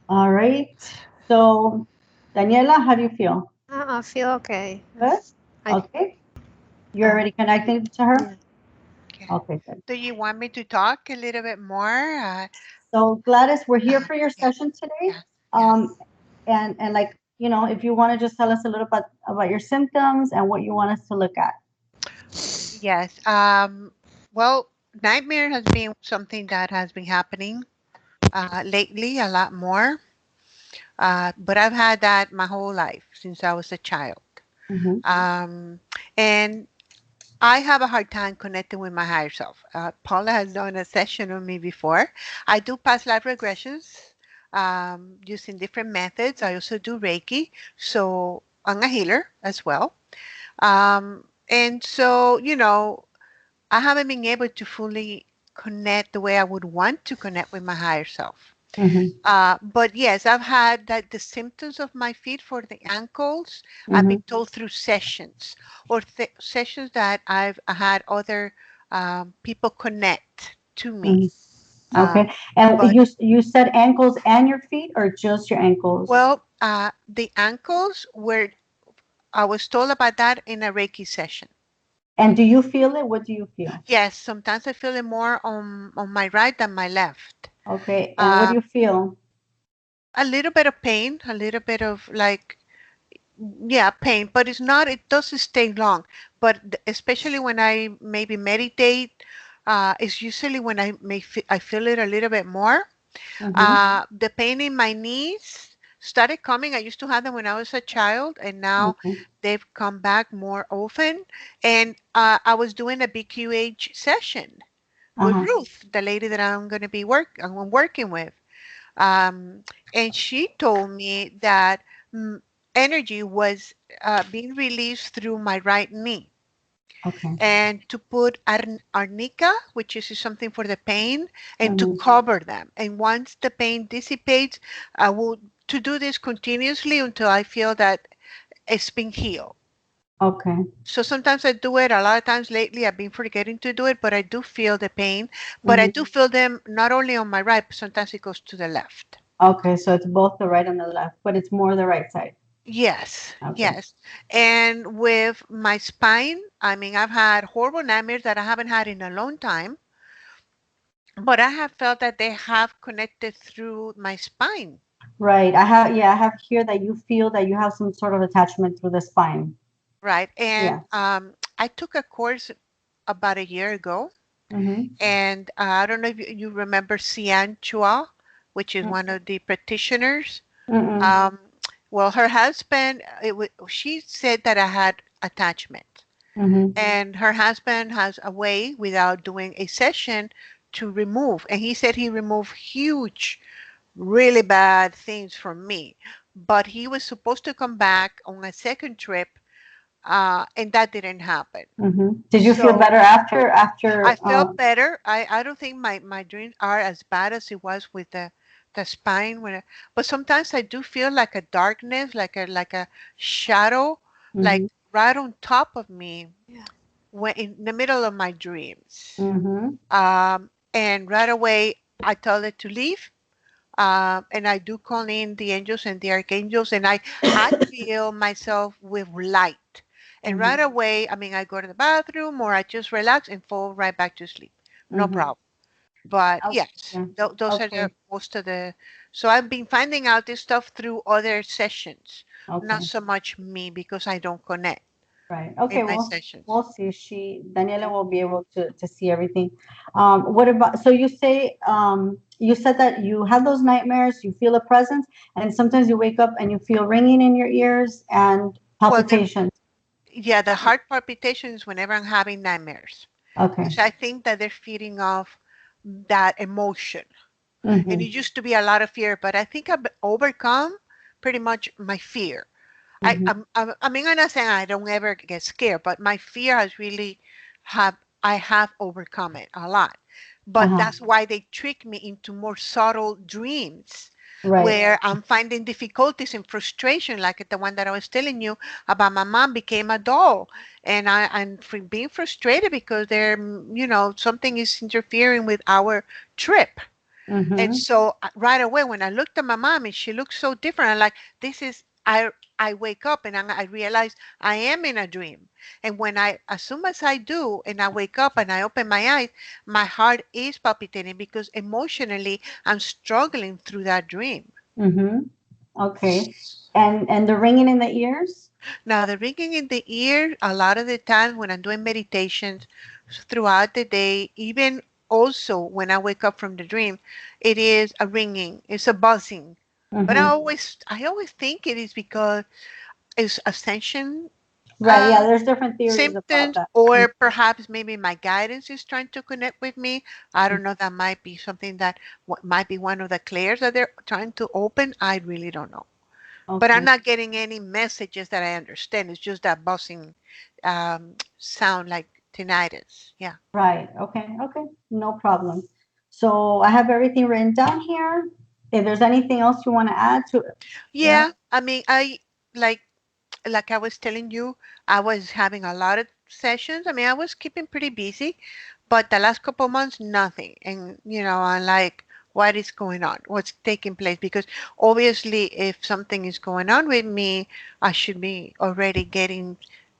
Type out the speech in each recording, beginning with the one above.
All right. So, Daniela, how do you feel? I feel okay. Good? I Okay. You're Oh, already connected to her? yeah. okay. Okay, good. Do you want me to talk a little bit more? So, Gladys, we're here for your Yeah, session today. yeah, yeah. Um, and like, if you want to just tell us a little bit about your symptoms and what you want us to look at. Yes. Well, nightmare has been something that has been happening lately a lot more. But I've had that my whole life since I was a child. Mm-hmm. Um, and I have a hard time connecting with my higher self. Paula has done a session on me before. I do past life regressions using different methods. I also do Reiki. So I'm a healer as well. And so, I haven't been able to fully connect the way I would want to connect with my higher self. Mm-hmm. But yes, I've had that the symptoms of my feet for the ankles, I've Mm-hmm. been told through sessions or sessions that I've had other people connect to me. Mm-hmm. Uh, Okay. And but you said ankles and your feet or just your ankles? well, the ankles were, I was told about that in a Reiki session. And do you feel it? What do you feel? Yes, sometimes I feel it more on my right than my left. Okay. And what do Uh, you feel? a little bit of pain, a little bit of like, yeah, pain, but it doesn't stay long. But especially when I maybe meditate, it's usually when I feel it a little bit more. Mm-hmm. The pain in my knees started coming. I used to have them when I was a child, and now Okay. they've come back more often. And I was doing a BQH session with Uh-huh. Ruth, the lady that I'm working with. Um, and she told me that mm, energy was being released through my right knee Okay. and to put arnica, which is something for the pain, and to Mm-hmm. cover them. And once the pain dissipates, I will to do this continuously until I feel that it's been healed. Okay. So sometimes I do it. A lot of times lately, I've been forgetting to do it, but I do feel the pain. But I Mm-hmm. do feel them not only on my right, but sometimes it goes to the left. Okay. So it's both the right and the left, but it's more the right side. Yes, Okay. yes. And with my spine, I mean, I've had horrible nightmares that I haven't had in a long time, but I have felt that they have connected through my spine, Right. I have here that you feel that you have some sort of attachment through the spine. right? And Yeah. I took a course about a year ago, Mm-hmm. and I don't know if you remember Sian Chua, which is one of the practitioners. Mm-mm. Um, well, her husband, she said that I had attachment. Mm-hmm. And her husband has a way without doing a session to remove. And he said he removed huge, really bad things from me. But he was supposed to come back on a second trip, and that didn't happen. Mm-hmm. Did you feel So better after I felt better. I don't think my dreams are as bad as it was with the spine but sometimes I do feel like a darkness, like a shadow, like mm-hmm. right on top of me Yeah. when in the middle of my dreams. Mm-hmm. And right away, I tell it to leave. And I do call in the angels and the archangels, and I feel myself with light. And Mm-hmm. right away, I mean, I go to the bathroom or I just relax and fall right back to sleep. No Mm-hmm. problem. But Oh, yes, yeah. those are the Okay. most of the. So I've been finding out this stuff through other sessions, not Okay. so much me because I don't connect Right. in Okay. my Well, sessions. we'll see. Daniela will be able to see everything. What about, so you said that you have those nightmares, you feel a presence, and sometimes you wake up and you feel ringing in your ears and Well, palpitations. yeah, the heart palpitations whenever I'm having nightmares. Okay. Because I think that they're feeding off that emotion. And Mm-hmm. it used to be a lot of fear, but I think I've overcome pretty much my fear. Mm-hmm. I mean, I'm not saying I don't ever get scared, but my fear has really I have overcome it a lot. But Uh-huh. that's why they trick me into more subtle dreams Right. where I'm finding difficulties and frustration, like the one that I was telling you about. My mom became a doll, and I'm being frustrated because something is interfering with our trip. And Mm-hmm. so right away, when I looked at my mom and she looked so different, I'm like, this is, I wake up and I realize I am in a dream. And as soon as I do, and I wake up and I open my eyes, my heart is palpitating because emotionally I'm struggling through that dream. Mm-hmm. Okay. And the ringing in the ears? Now, the ringing in the ear, a lot of the time when I'm doing meditations throughout the day, even also when I wake up from the dream, it is a ringing, it's a buzzing. But Mm-hmm. I always think it is because it's ascension Right. Yeah, uh, there's different theories about symptoms, that. or perhaps maybe my guidance is trying to connect with me. I don't know. That might be something that might be one of the clairs that they're trying to open. I really don't know. But I'm Okay. not getting any messages that I understand. It's just that buzzing sound like tinnitus. Yeah. Right. Okay. Okay. No problem. So I have everything written down here. If there's anything else you want to add to it. Yeah. Yeah. I mean, like like I was telling you, I was having a lot of sessions. I mean, I was keeping pretty busy, but the last couple of months, nothing. And, I'm like, what is going on? What's taking place? Because obviously, if something is going on with me, I should be already getting,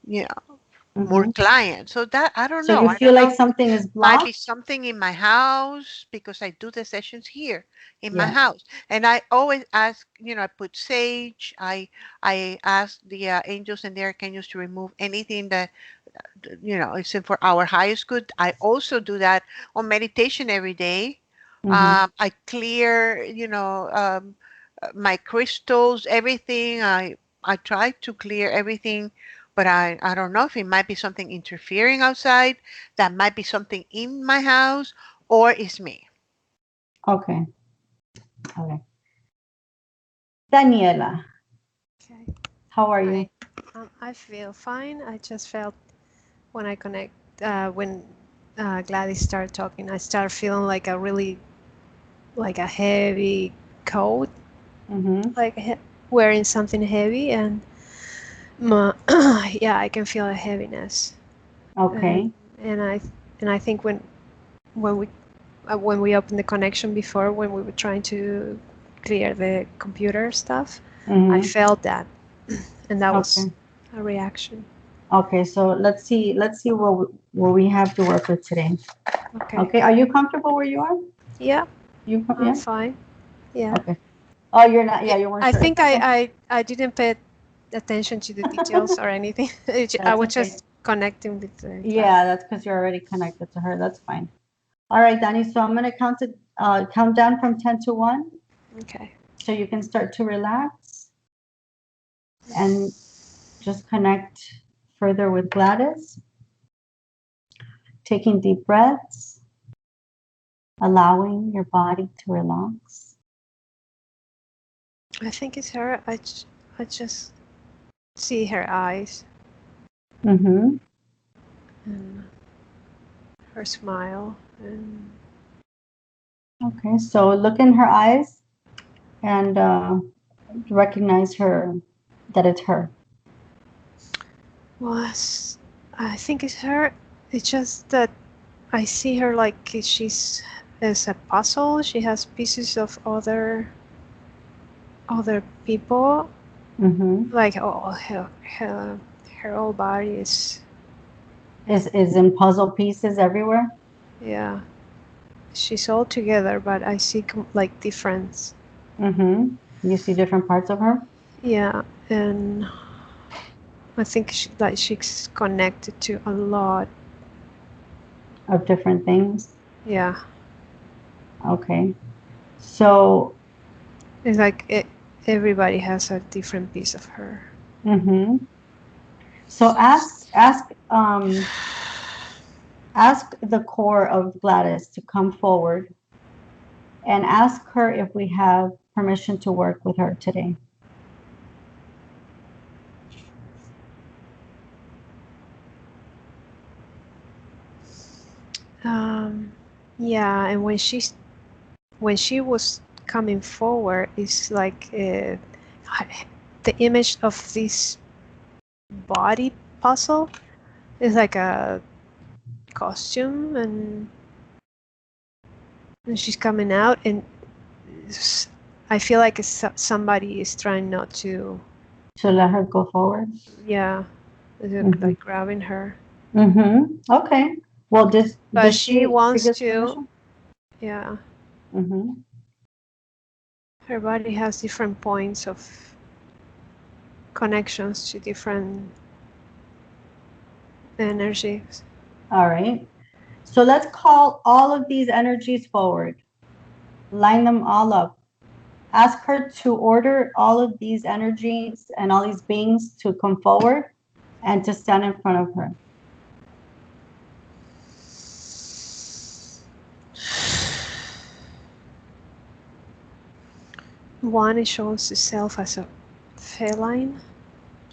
you know, more Mm-hmm. clients. So that, I don't So know. you I feel don't like know. something is Might be blocked? something in my house because I do the sessions here in my Yeah. house, and I always ask. I put sage. I ask the angels and the archangels to remove anything that is for our highest good. I also do that on meditation every day. Mm-hmm. I clear, my crystals, everything. I try to clear everything, but I don't know if it might be something interfering outside, that might be something in my house, or it's me. Okay. Okay. Daniela, Okay. how are you? Hi. I feel fine. I just felt when I connect, when Gladys started talking, I started feeling like a really, like a heavy coat, Mm-hmm. like wearing something heavy, and my, yeah, I can feel a heaviness, and Okay. and I and I think when we when we opened the connection before, when we were trying to clear the computer stuff, I Mm-hmm. felt that, and that was Okay. a reaction. Okay. So let's see what we have to work with today. Okay. Okay. Are you comfortable where you are? Yeah, I'm Yeah. fine. Yeah. Okay. Oh, you're not. Yeah, you weren't I sure. think It's okay. I didn't pay attention to the details or anything. I That's was okay. just connecting with the class. Yeah, that's because you're already connected to her. That's fine. All right, Danny. So I'm gonna count down from 10 to 1, Okay. so you can start to relax and just connect further with Gladys. Taking deep breaths, allowing your body to relax. I think it's her. I just see her eyes Mm-hmm. and her smile, and Okay, so look in her eyes and recognize her, that it's her. was I think it's her. It's just that I see her like she's as a puzzle. She has pieces of other people. Mm-hmm. Like oh, her whole body Is in puzzle pieces everywhere. yeah. She's all together, but I see like difference. Mm-hmm. You see different parts of her. Yeah, and I think like she's connected to a lot. Of different things. Yeah, Okay. So, it's like everybody has a different piece of her. mm-hmm. So ask the core of Gladys to come forward and ask her if we have permission to work with her today. Um, yeah, and when she was coming forward, it's like the image of this body puzzle is like a costume, and and she's coming out, and I feel like somebody is trying not to. To let her go forward. Yeah, they're Mhm. like grabbing her. Okay. Well, But does she wants give to. permission? Yeah, Mm-hmm. her body has different points of connections to different energies. All right. So let's call all of these energies forward. Line them all up. Ask her to order all of these energies and all these beings to come forward and to stand in front of her. One, it shows itself as a feline.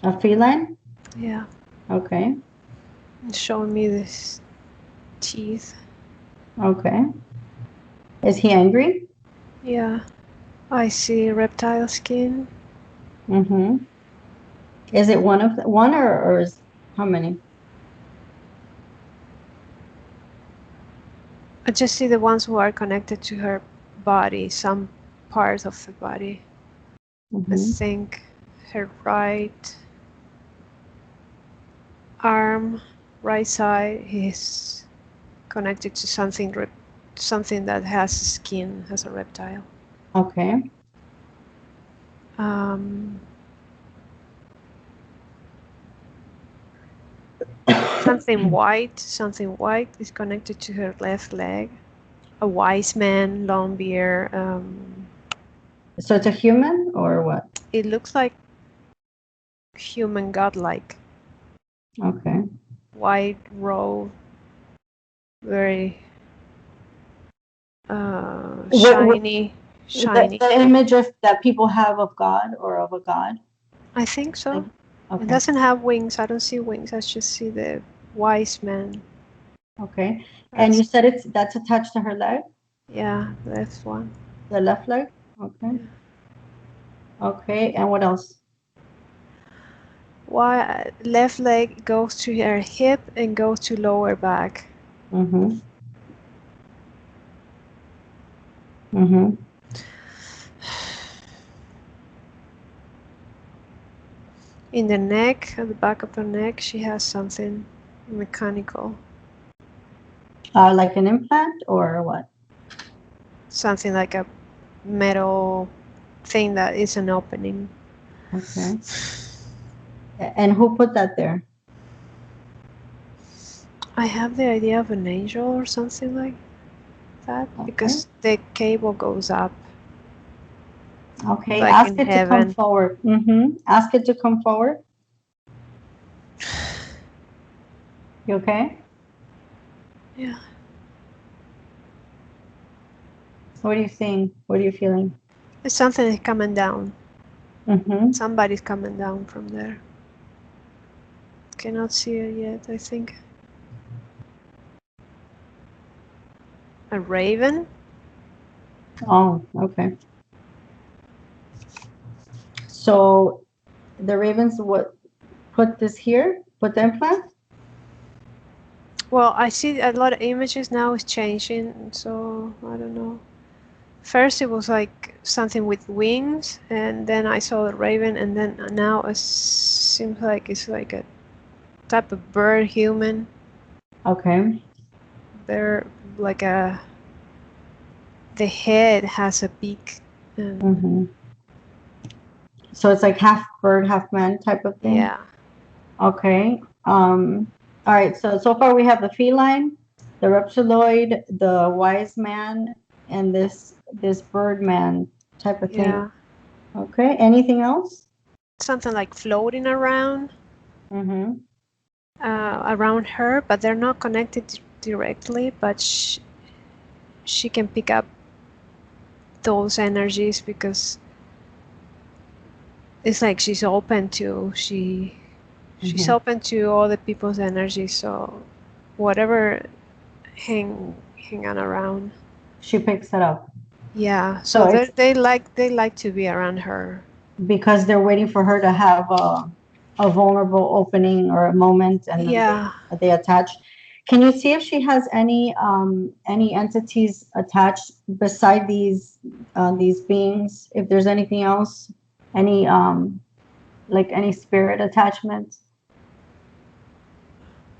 A feline? Yeah, Okay. it's showing me this teeth. Okay. Is he angry? Yeah, I see reptile skin. Mm-hmm. Is it one or is how many? I just see the ones who are connected to her body, some part of the body. I Mm-hmm. think her right arm, right side is connected to something that has skin, as a reptile. Okay. Something white is connected to her left leg. A wise man, long beard. So it's a human or what? It looks like human godlike. Okay. White robe, very shiny. The image of that people have of God or of a God? I think so. Okay. It doesn't have wings. I don't see wings. I just see the wise man. Okay. And you said that's attached to her leg? Yeah, left one. The left leg? Okay. Yeah. Okay. And what else? Why left leg goes to her hip and goes to lower back. Mm-hmm. Mm-hmm. In the neck, at the back of her neck, she has something mechanical. Like an implant or what? Something like a metal thing that is an opening. Okay. And who put that there? I have the idea of an angel or something like that, because the cable goes up. Okay. Like Ask in it to come heaven. forward. Mm-hmm. Ask it to come forward. You okay? Yeah. What are you seeing? What are you feeling? It's something is coming down. Mm-hmm. Somebody's coming down from there. Cannot see it yet, I think. A raven? Oh, okay. So the ravens what put this here? Put the implant? Well, I see a lot of images now is changing, so I don't know. First it was like something with wings, and then I saw the raven, and then now it seems like it's like a type of bird human. Okay. They're like the head has a beak. And Mm-hmm. So it's like half bird, half man type of thing? yeah. Okay. All right. So far we have the feline, the reptiloid, the wise man, and this bird man type of thing. Yeah. Okay. Anything else? Something like floating around. Mm-hmm. Around her, but they're not connected directly, but she can pick up those energies because it's like she's open to she's open to all the people's energy, so whatever hang on around, She picks it up. yeah, so they like to be around her because they're waiting for her to have a vulnerable opening or a moment, and then yeah they attach. Can you see if she has any entities attached beside these beings? If there's anything else, any like any spirit attachments?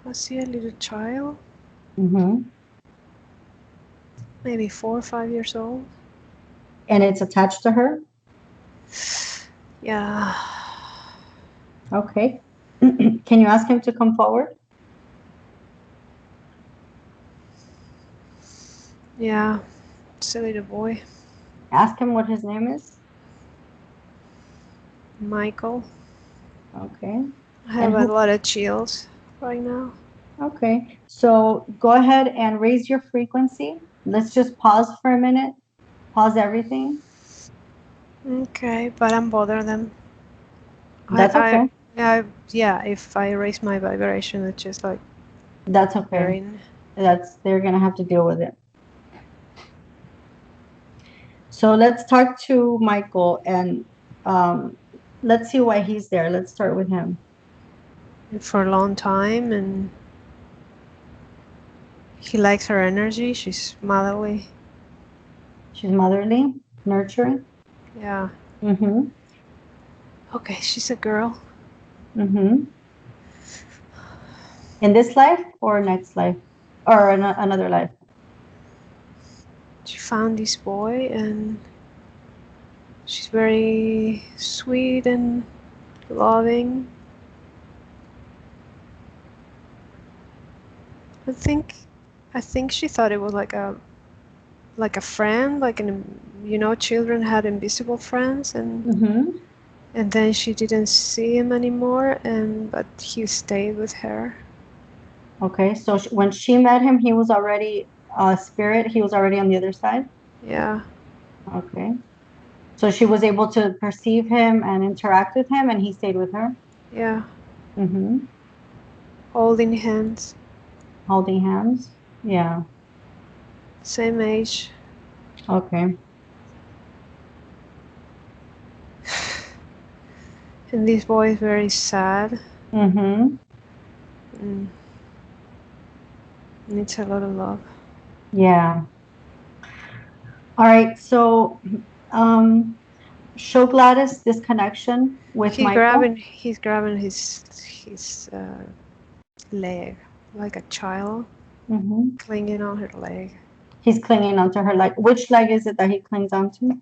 I see a little child, Mm-hmm. maybe 4 or 5 years old. And it's attached to her? Yeah. Okay. Can you ask him to come forward? Yeah. It's a little boy. Ask him what his name is. Michael. Okay. I have And a lot of chills right now. okay. So go ahead and raise your frequency. Let's just pause for a minute. Pause everything. Okay, but I'm bothering them. That's okay. Yeah, if I raise my vibration, it's just like That's okay. bothering. They're gonna have to deal with it. So let's talk to Michael and let's see why he's there. Let's start with him. For a long time, and he likes her energy. She's motherly. She's motherly, nurturing. Yeah. Mm-hmm. Okay, she's a girl. Mm-hmm. In this life or next life? Or another life? She found this boy, and she's very sweet and loving. I think she thought it was like a friend, like children had invisible friends, and Mm-hmm. then she didn't see him anymore, but he stayed with her. Okay, so when she met him, he was already a spirit. He was already on the other side. Yeah. Okay. So she was able to perceive him and interact with him, and he stayed with her. Yeah. Mm-hmm. Holding hands. Holding hands. Yeah. Same age. Okay. And this boy is very sad. Mm-hmm. Mm. Needs a lot of love. Yeah. All right. So, show Gladys this connection with Michael. He's grabbing his leg like a child, Mm-hmm. clinging on her leg. He's clinging onto her leg. Which leg is it that he clings onto?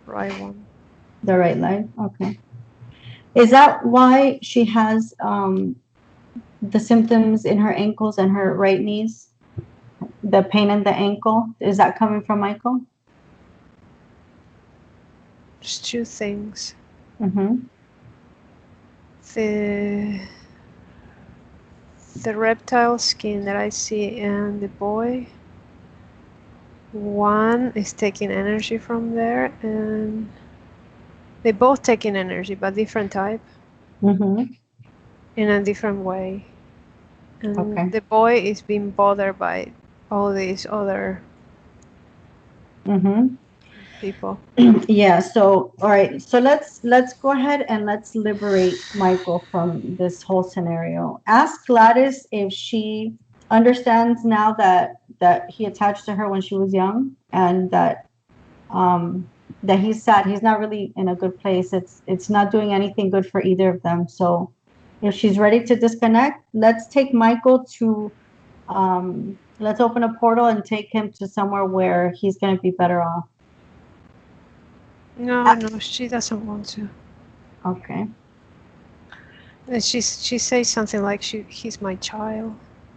Right one. The right leg. Okay. Is that why she has the symptoms in her ankles and her right knees? The pain in the ankle, is that coming from Michael? There's two things. Mm-hmm. The reptile skin that I see in the boy, one is taking energy from there, and they both taking energy, but different type, Mm-hmm. in a different way. And Okay. the boy is being bothered by all these other Mm-hmm. people. Yeah, so all right, so let's go ahead and let's liberate Michael from this whole scenario. Ask Gladys if she understands now that he attached to her when she was young, and that he's sad. He's not really in a good place. It's not doing anything good for either of them. So if she's ready to disconnect, let's take Michael to let's open a portal and take him to somewhere where he's going to be better off. No, she doesn't want to. Okay. And she says something like he's my child.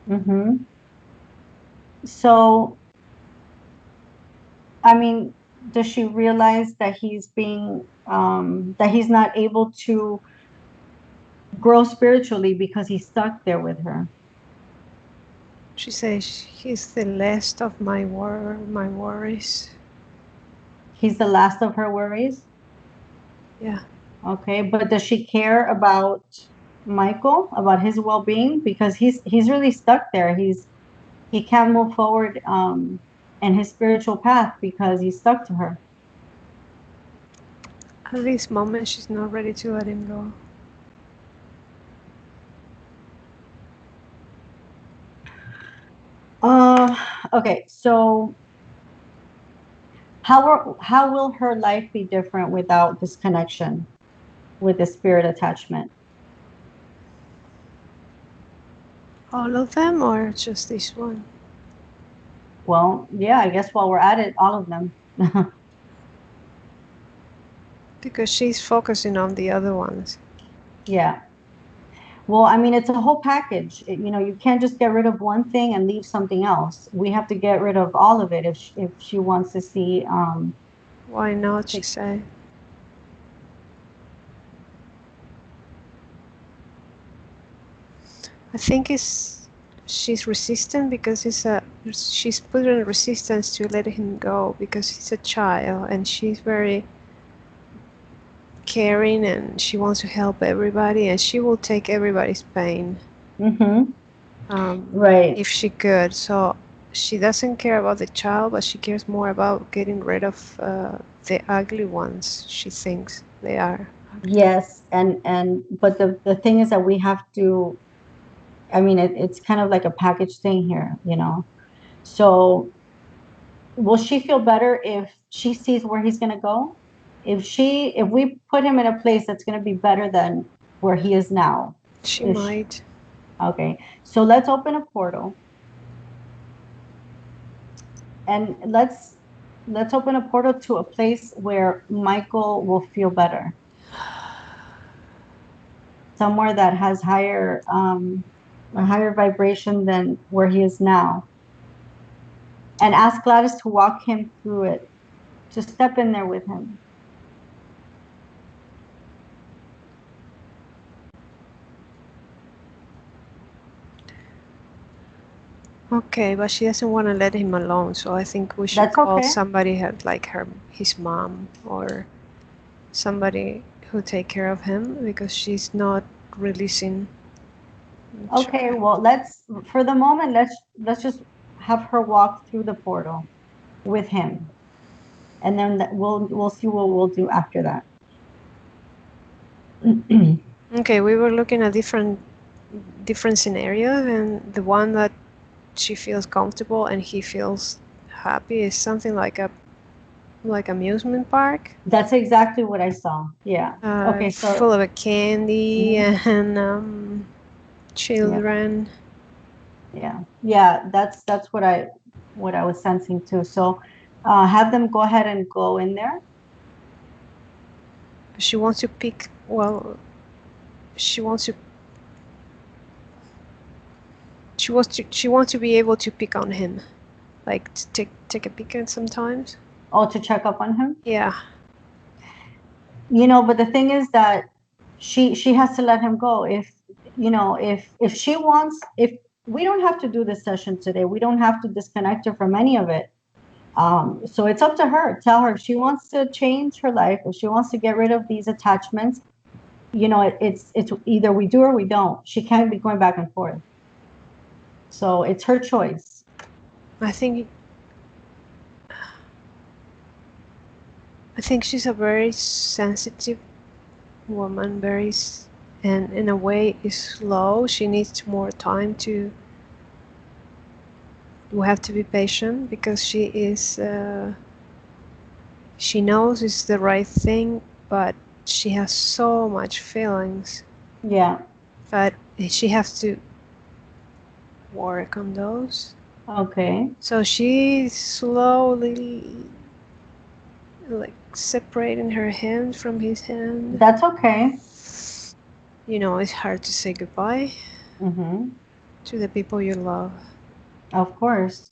Mm-hmm. So, I mean, does she realize that that he's not able to grow spiritually because he's stuck there with her? She says he's the least of my worries. He's the last of her worries? Yeah. Okay, but does she care about Michael, about his well-being? Because he's really stuck there. He can't move forward in his spiritual path because he's stuck to her. At this moment, she's not ready to let him go. Okay, so how will her life be different without this connection with the spirit attachment? All of them or just this one? Well, yeah, I guess while we're at it, all of them. Because she's focusing on the other ones. Yeah. Well, I mean, it's a whole package. You can't just get rid of one thing and leave something else. We have to get rid of all of it if she wants to see. Why not, she said. I think she's resistant because she's putting resistance to let him go because he's a child and she's very caring and she wants to help everybody and she will take everybody's pain. Right. If she could. So she doesn't care about the child, but she cares more about getting rid of the ugly ones she thinks they are. Yes, but the thing is that we have to. I mean, it's kind of like a package thing here, So, will she feel better if she sees where he's going to go? If we put him in a place that's going to be better than where he is now. She might. Okay, so let's open a portal. And let's open a portal to a place where Michael will feel better. Somewhere that has a higher vibration than where he is now. And ask Gladys to walk him through it, to step in there with him. Okay, but she doesn't want to let him alone, so I think we should call somebody like his mom or somebody who take care of him because she's not releasing. Okay, well, for the moment, let's just have her walk through the portal with him, and then we'll see what we'll do after that. Okay, we were looking at different scenarios, and the one that she feels comfortable and he feels happy is something like amusement park. That's exactly what I saw. Yeah. Okay. So full of a candy and children. Yeah. That's what I was sensing too. So have them go ahead and go in there. She wants to pick. Well, she wants to. She wants to be able to pick on him, like to take a peek at sometimes. Oh, to check up on him? Yeah. But the thing is that she has to let him go. If she wants, if we don't have to do this session today, we don't have to disconnect her from any of it. So it's up to her. Tell her if she wants to change her life, if she wants to get rid of these attachments, it's either we do or we don't. She can't be going back and forth. So it's her choice. I think she's a very sensitive woman, and in a way is slow. She needs more time to. We have to be patient because she is. She knows it's the right thing, but she has so much feelings. Yeah. But she has to work on those. Okay. So she's slowly like separating her hand from his hand. That's okay. It's hard to say goodbye to the people you love. Of course.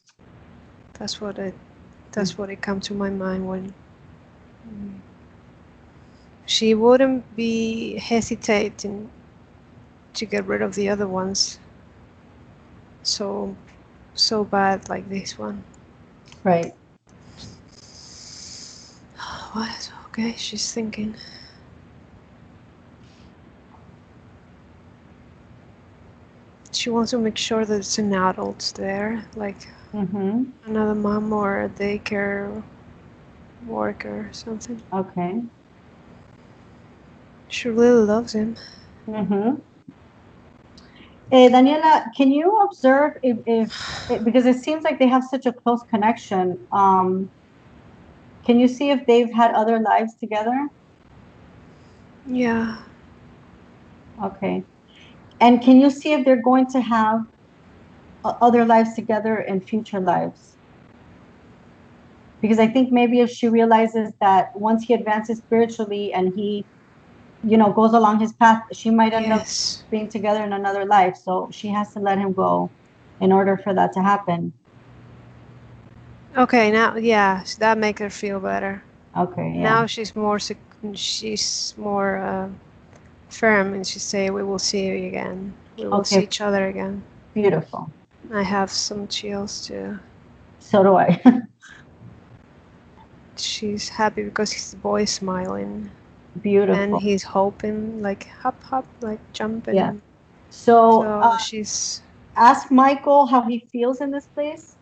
That's what it comes to my mind when she wouldn't be hesitating to get rid of the other ones so bad like this one. Right. What? Okay, she's thinking. She wants to make sure that it's an adult there, like another mom or a daycare worker or something. Okay. She really loves him. Daniela, can you observe because it seems like they have such a close connection. Can you see if they've had other lives together? Yeah. Okay. And can you see if they're going to have other lives together in future lives? Because I think maybe if she realizes that once he advances spiritually and he, goes along his path, she might end up Yes. being together in another life. So she has to let him go in order for that to happen. Okay, now, yeah, that makes her feel better. Okay, yeah. Now she's more firm, and she say, "We will see you again. We will see Okay, each other again." beautiful. I have some chills too. So do I. She's happy because his boy is smiling, and Beautiful. he's hoping, like hop hop, like jumping. Yeah. So So she's ask Michael how he feels in this place.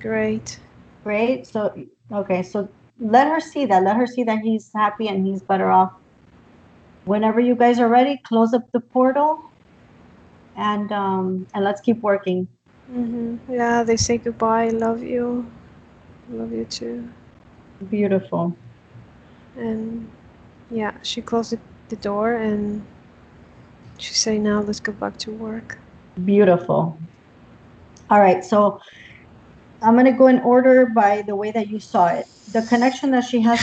great. Great. So, okay. So let her see that. Let her see that he's happy and he's better off. Whenever you guys are ready, close up the portal and let's keep working. Yeah, they say goodbye. Love you. Love you too. Beautiful. And yeah, she closed the door and she say, "Now let's go back to work." Beautiful. All right. So I'm going to go in order by the way that you saw it. The connection that she has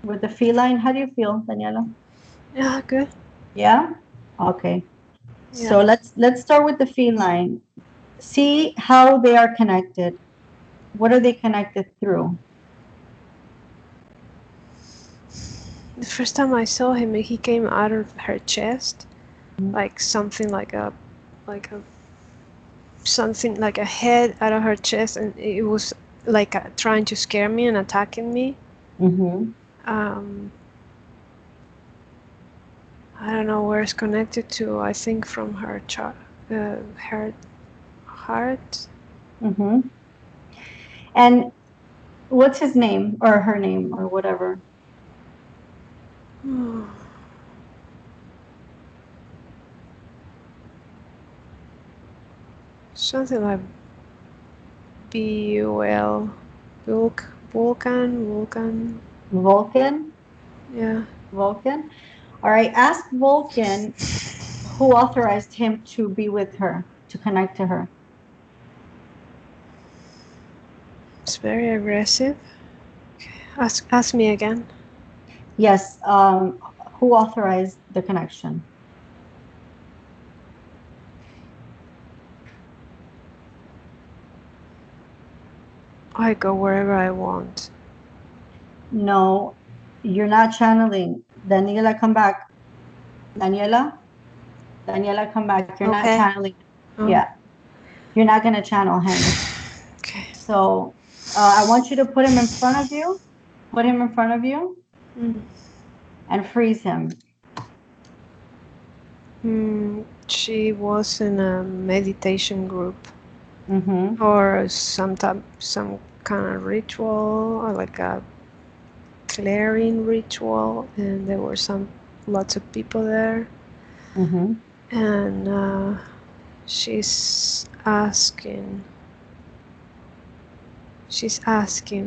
with the feline. How do you feel, Daniela? Yeah, good. Yeah? Okay. Yeah. So let's start with the feline. See how they are connected. What are they connected through? The first time I saw him, he came out of her chest, like something like a something like a head out of her chest, and it was like trying to scare me and attacking me. Mm-hmm. I don't know where it's connected to. I think from her her heart. Mm-hmm. And what's his name or her name or whatever? Something like B-U-L, Vulcan. Vulcan? Yeah. Vulcan? All right. Ask Vulcan who authorized him to be with her, to connect to her. It's very aggressive. Ask me again. Yes. Who authorized the connection? I go wherever I want. No, you're not channeling. Daniela, come back. Daniela? Daniela, come back. You're not Okay. channeling. Yeah. You're not going to channel him. Okay. So I want you to put him in front of you. Put him in front of you and freeze him. She was in a meditation group Mm-hmm. or some kind of ritual, or like a clearing ritual, and there were lots of people there. Mm-hmm. And she's asking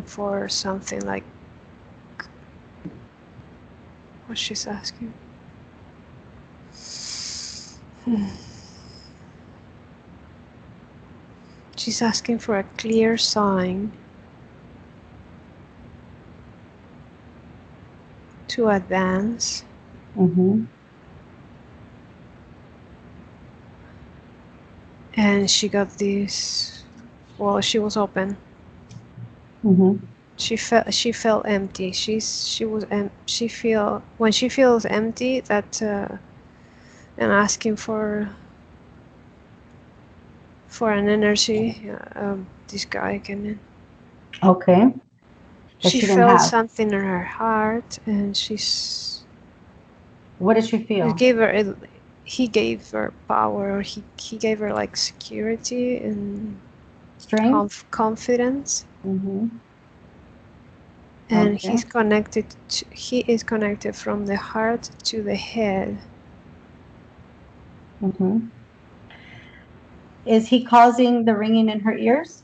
for something, like what she's asking. She's asking for a clear sign to advance. Mm-hmm. And she got this. Well, she was open. Mm-hmm. She felt empty. When she feels empty, that and asking for an energy, this guy came in. Okay. That She she didn't felt have. something in her heart, and What did she feel? he gave her power, or he gave her like security and Strength? confidence. Mm-hmm. And Okay. he is connected from the heart to the head. Mm-hmm. Is he causing the ringing in her ears?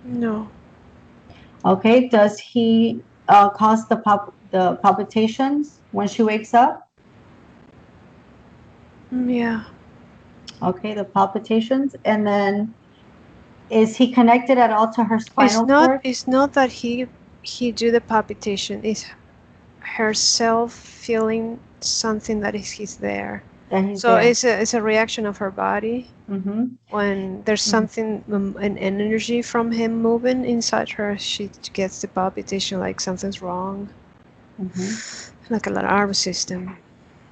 No. Okay. Does he cause the palpitations when she wakes up? Yeah. Okay, the palpitations. And then is he connected at all to her spinal cord? It's not that he do the palpitation. It's herself feeling something that is he's there. That he's So there. it's a reaction of her body Mm-hmm. when there's Mhm. something, an energy from him moving inside her. She gets the palpitation like something's wrong, Mm-hmm. like an alarm system.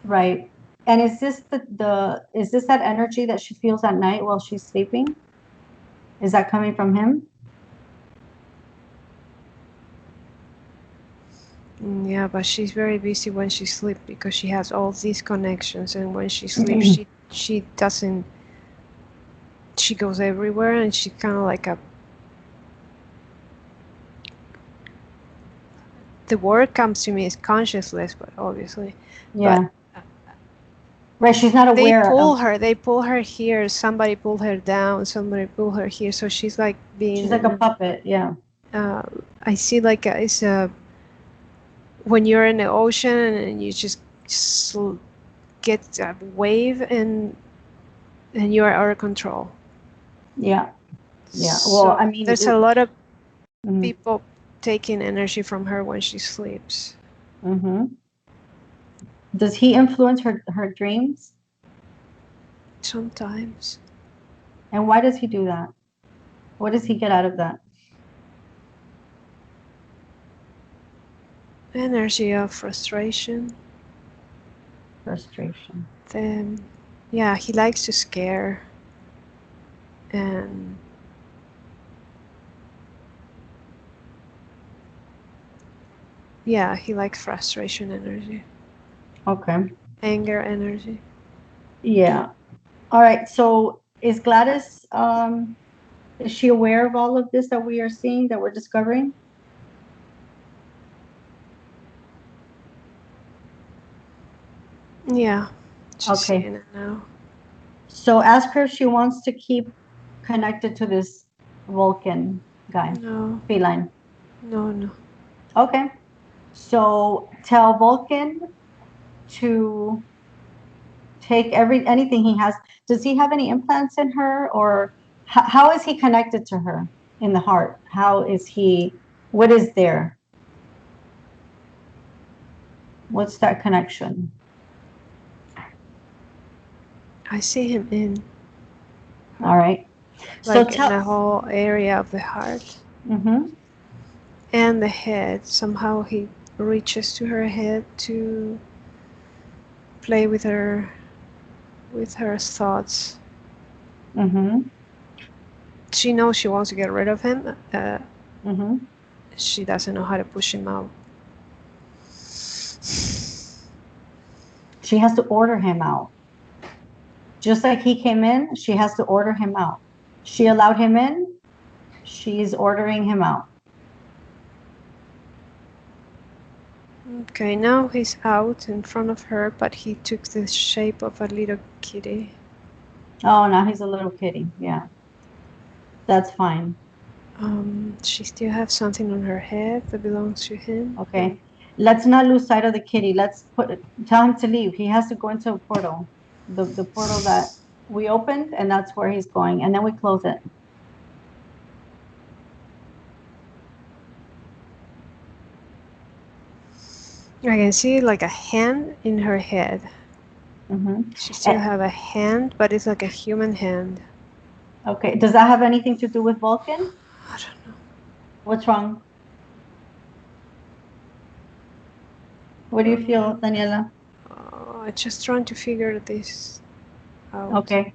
Right. And is this is this that energy that she feels at night while she's sleeping? Is that coming from him? Yeah, but she's very busy when she sleeps because she has all these connections, and when she sleeps, she doesn't. She goes everywhere, and she's kind of like a. The word comes to me is consciousless, but obviously, Yeah. but Right. She's not they aware pull of. her. They pull her here. Somebody pull her down. Somebody pull her here. So she's like She's like a being. puppet. Yeah. I see like it's a when you're in the ocean and you just get a wave and you are out of control. Yeah. Yeah. Well, So I mean, there's a lot of mm-hmm. people taking energy from her when she sleeps. Mm-hmm. Does he influence her dreams? Sometimes. And why does he do that? What does he get out of that? Energy of frustration. Frustration. Then, yeah, he likes to scare. And yeah, he likes frustration energy. Okay. Anger energy. Yeah. All right. So is Gladys is she aware of all of this that we are seeing, that we're discovering? Yeah, she's Okay. seeing it now. So ask her if she wants to keep connected to this Vulcan guy, No, feline. no. Okay. So tell Vulcan to take anything he has. Does he have any implants in her, or how is he connected to her in the heart? How is he? What is there? What's that connection? I see him in, All right. So like, in tell. the whole area of the heart Mm-hmm. and the head. Somehow he reaches to her head to play with her thoughts. Mm-hmm. She knows she wants to get rid of him. Mm-hmm. She doesn't know how to push him out. She has to order him out. Just like he came in, she has to order him out. She allowed him in, she's ordering him out. Okay, now he's out in front of her, but he took the shape of a little kitty. Oh, now he's a little kitty. Yeah. That's fine. She still has something on her head that belongs to him. Okay. Let's not lose sight of the kitty. Tell him to leave. He has to go into a portal. The portal that we opened, and that's where he's going. And then we close it. I can see like a hand in her head. Mm-hmm. She still have a hand, but it's like a human hand. Okay. Does that have anything to do with Vulcan? I don't know. What's wrong? What do you feel, Daniela? I'm just trying to figure this out. Okay.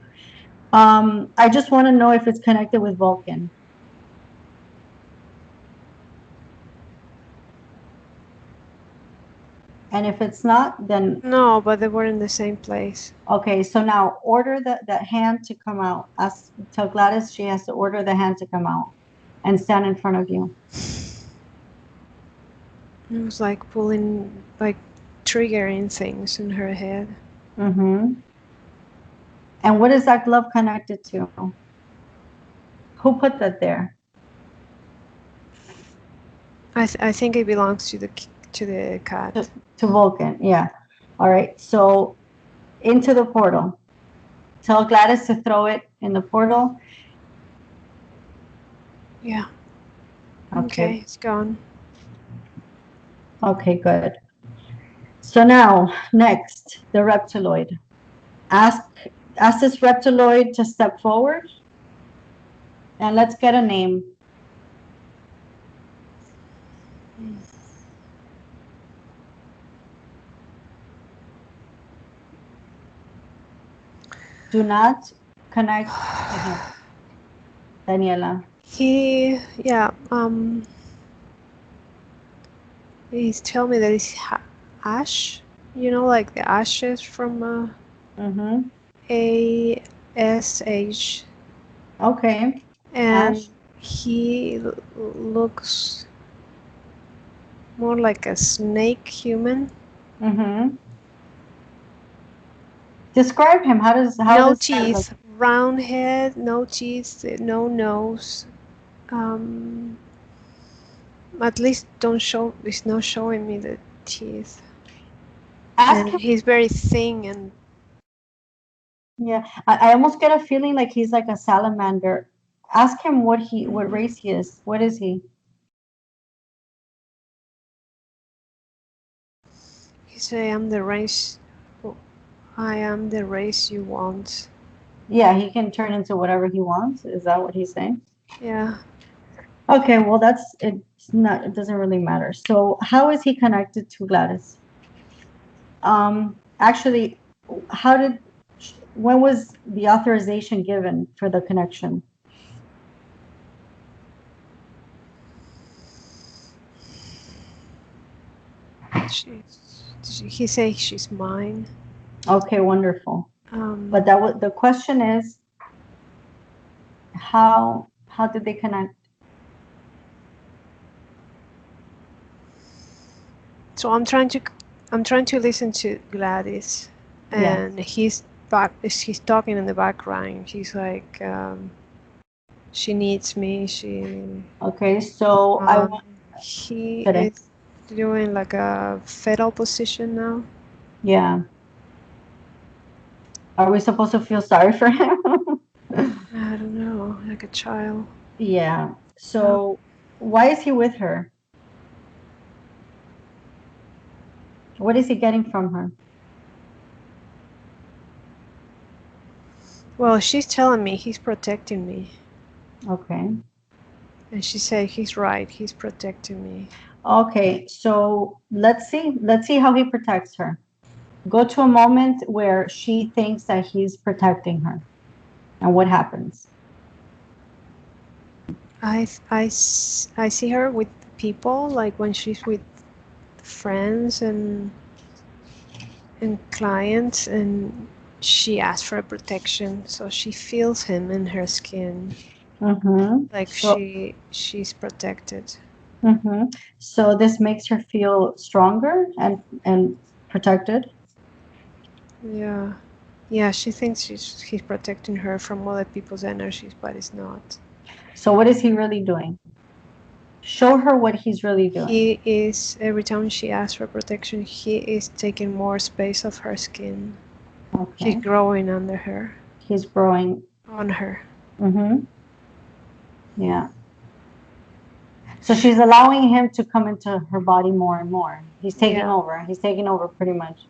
I just want to know if it's connected with Vulcan. And if it's not, then No, but they were in the same place. okay. So now order that hand to come out. Tell Gladys she has to order the hand to come out and stand in front of you. It was like pulling, like triggering things in her head. Mm-hmm. And what is that glove connected to? Who put that there? I think it belongs to the cat. To Vulcan, yeah. All right, so into the portal. Tell Gladys to throw it in the portal. Yeah. Okay. Okay, it's gone. Okay, good. So now, next, the reptiloid. Ask this reptiloid to step forward, and let's get a name. Do not connect to him, Daniela. He's telling me that it's ash, like the ashes from Mm-hmm. ASH, Okay. and Ash. he looks more like a snake human. Mm-hmm. Describe him. How does No that look? teeth, round head, no teeth, no nose. At least it's not showing me the teeth. Ask And him. he's very thin and Yeah, I almost get a feeling like he's like a salamander. Ask him what race he is. What is he? he say, I am the race you want. Yeah, he can turn into whatever he wants. Is that what he's saying? Yeah. Okay, well it doesn't really matter. So how is he connected to Gladys? Actually, when was the authorization given for the connection? He say she's mine. Okay, wonderful. But the question is, how did they connect? So I'm trying to listen to Gladys, and he's talking in the background. He's like, she needs me. Okay, so he is doing like a fetal position now. Yeah. Are we supposed to feel sorry for him? I don't know, like a child. Yeah. So why is he with her? What is he getting from her? Well, she's telling me he's protecting me. Okay. And she said he's right. He's protecting me. Okay. So let's see how he protects her. Go to a moment where she thinks that he's protecting her. And what happens? I see her with people, like when she's with friends and clients, and she asks for protection, so she feels him in her skin, like she's protected. So this makes her feel stronger and protected. Yeah, she thinks he's protecting her from other people's energies, but it's not. So what is he really doing? Show her what he's really doing. He is, every time she asks for protection, he is taking more space of her skin. Okay. He's growing under her. He's growing on her. Yeah. So she's allowing him to come into her body more and more. He's taking over. He's taking over pretty much.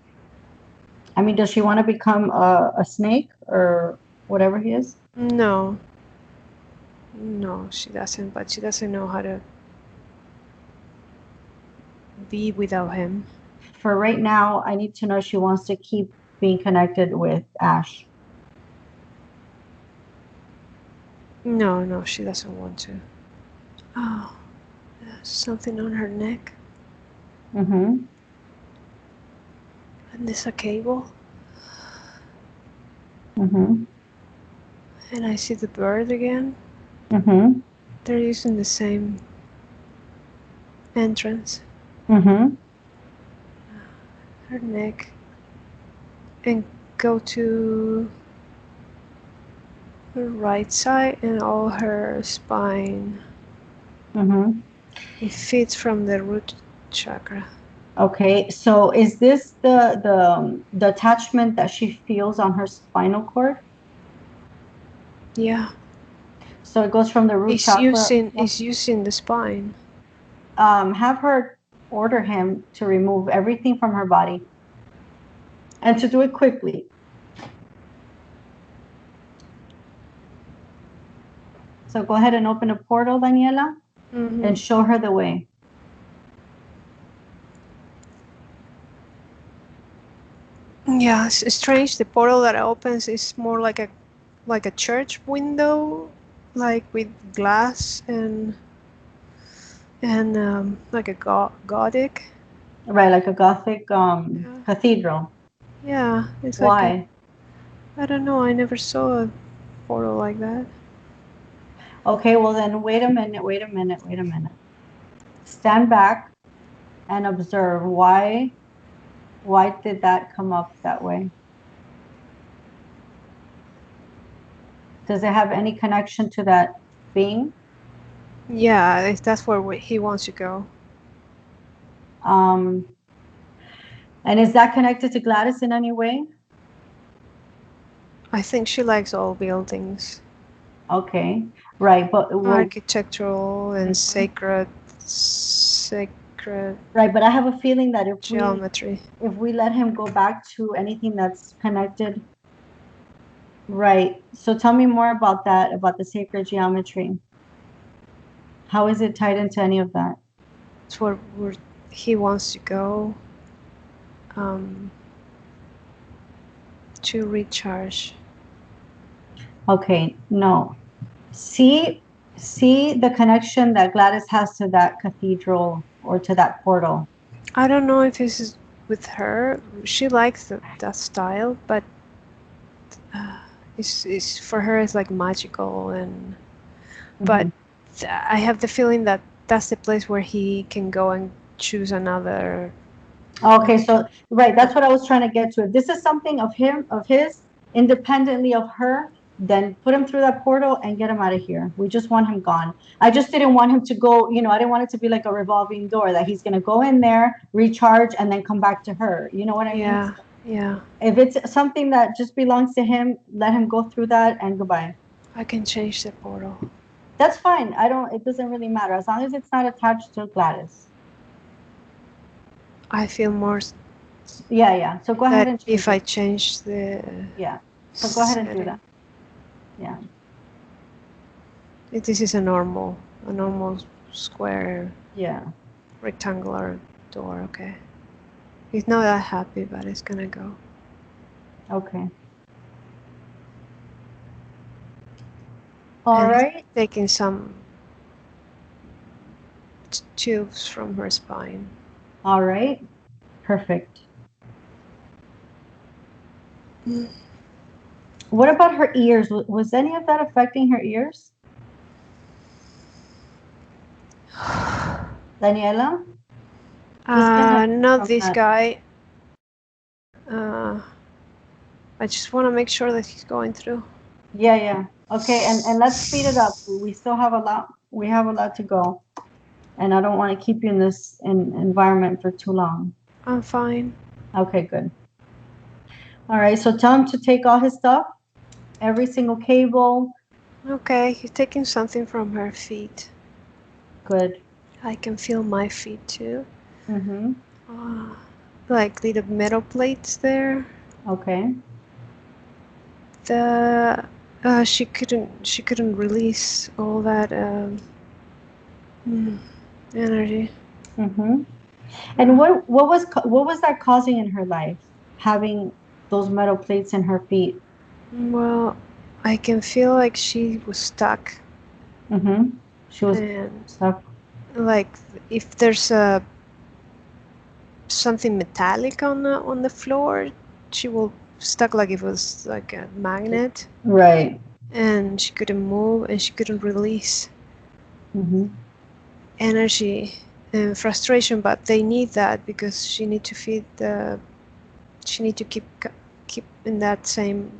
I mean, does she want to become a snake or whatever he is? No, she doesn't, but she doesn't know how to be without him. For right now, I need to know she wants to keep being connected with Ash. No, she doesn't want to. Oh, there's something on her neck. And there's a cable. And I see the bird again. They're using the same entrance. Mm-hmm. her neck, and go to her right side and all her spine. Mm-hmm. It feeds from the root chakra. Okay, so is this the attachment that she feels on her spinal cord? Yeah, So it goes from the root chakra. it's using the spine. Have her order him to remove everything from her body and to do it quickly. So go ahead and open a portal, Daniela, and show her the way. Yeah, it's strange. The portal that opens is more like a church window, like with glass and like a Gothic. Right, like a Gothic cathedral. Yeah, it's like Why? I don't know. I never saw a portal like that. Okay, well then wait a minute. Stand back and observe why did that come up that way? Does it have any connection to that being? Yeah, that's where he wants to go. And is that connected to Gladys in any way? I think she likes all buildings, Okay, right, but architectural and sacred right, but I have a feeling that geometry. if we let him go back to anything that's connected, right. So tell me more about that, about the sacred geometry. How is it tied into any of that? It's where he wants to go to recharge. Okay, no. See the connection that Gladys has to that cathedral or to that portal. I don't know if this is with her. She likes that style, but it's for her it's like magical and. But I have the feeling that that's the place where he can go and choose another. Okay, so right, that's what I was trying to get to. If this is something of his, independently of her, then put him through that portal and get him out of here. We just want him gone. I just didn't want him to go, I didn't want it to be like a revolving door that he's gonna go in there, recharge, and then come back to her. You know what I mean? Yeah. If it's something that just belongs to him, let him go through that and goodbye. I can change the portal. That's fine. It doesn't really matter as long as it's not attached to Gladys. I feel more. Yeah. So go ahead and change if I change the. Yeah. So go ahead and do that. Yeah. This is a normal square. Yeah. Rectangular door. Okay. He's not that happy, but it's gonna go. Okay. All right. Taking some tubes from her spine. All right. Perfect. What about her ears? Was any of that affecting her ears? Daniela? Not this guy. I just want to make sure that he's going through. Yeah. Okay, and let's speed it up. We still have a lot to go. And I don't want to keep you in this environment for too long. I'm fine. Okay, good. All right, so tell him to take all his stuff, every single cable. Okay, he's taking something from her feet. Good. I can feel my feet too. Mm-hmm. Like little metal plates there. Okay. She couldn't release all that energy. Mm-hmm. And what was that causing in her life? Having those metal plates in her feet. Well, I can feel like she was stuck. Mm-hmm. She was stuck. Like if there's something metallic on the floor, she will stuck like it was like a magnet. Right. And she couldn't move and she couldn't release energy and frustration, but they need that because she need to feed the. She need to keep in that same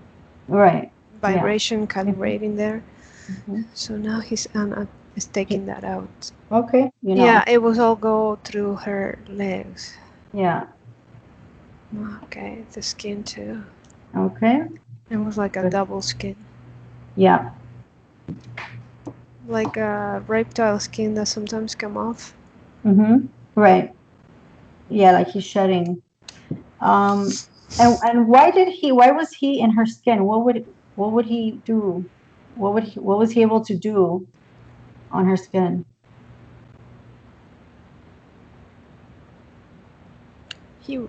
Right. vibration, calibrating there. Mhm. So now he's is taking that out. Okay. You know. Yeah, it was all go through her legs. Yeah. Okay, the skin too. Okay. It was like a Good. double skin, Yeah. like a reptile skin that sometimes come off. Mm-hmm. Right. Yeah, like he's shedding. And why was he in her skin? What would he do? What was he able to do on her skin? He,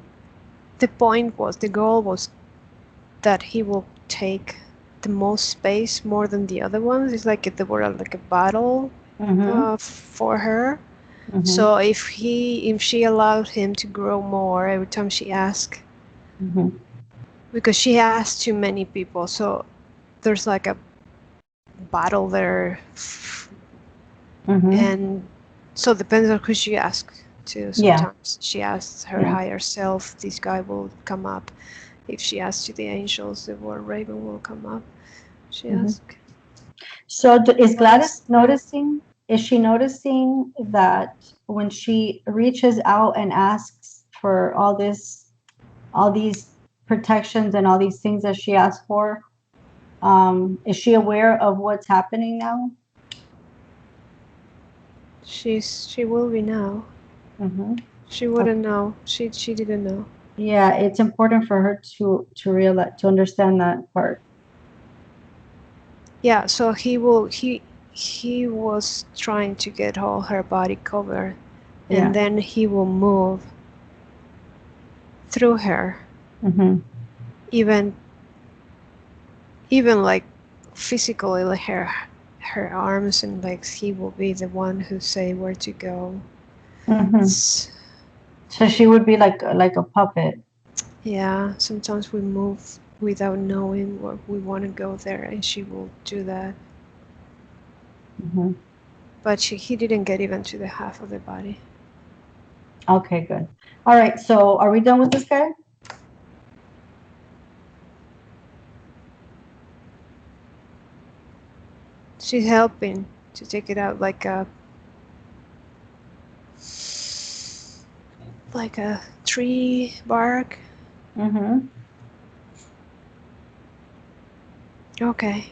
the goal was that he will take the most space more than the other ones. It's like if there were like a battle Mm-hmm. for her. Mm-hmm. So if she allowed him to grow more every time she asked, Mm-hmm. because she asked too many people, so there's like a battle there, Mm-hmm. and so it depends on who she asks to. Yeah. Sometimes she asks her Yeah. higher self, this guy will come up. If she asks to the angels, the word raven will come up. She Mhm. asks. So is What Gladys is- noticing? Is she noticing that when she reaches out and asks for all these protections and all these things that she asked for, is she aware of what's happening now? She will be now. Mm-hmm. She wouldn't know. She didn't know. Yeah, it's important for her to realize, to understand that part. Yeah, so he was trying to get all her body covered, and Yeah. then he will move through her, Mm-hmm. even like physically, like her arms and legs. He will be the one who say where to go. Mm-hmm. So she would be like a puppet. Yeah, sometimes we move without knowing where we want to go there, and she will do that. Mm-hmm. But he didn't get even to the half of the body. Okay, good. All right, so are we done with this guy? She's helping to take it out like a tree bark. Mm-hmm. Okay.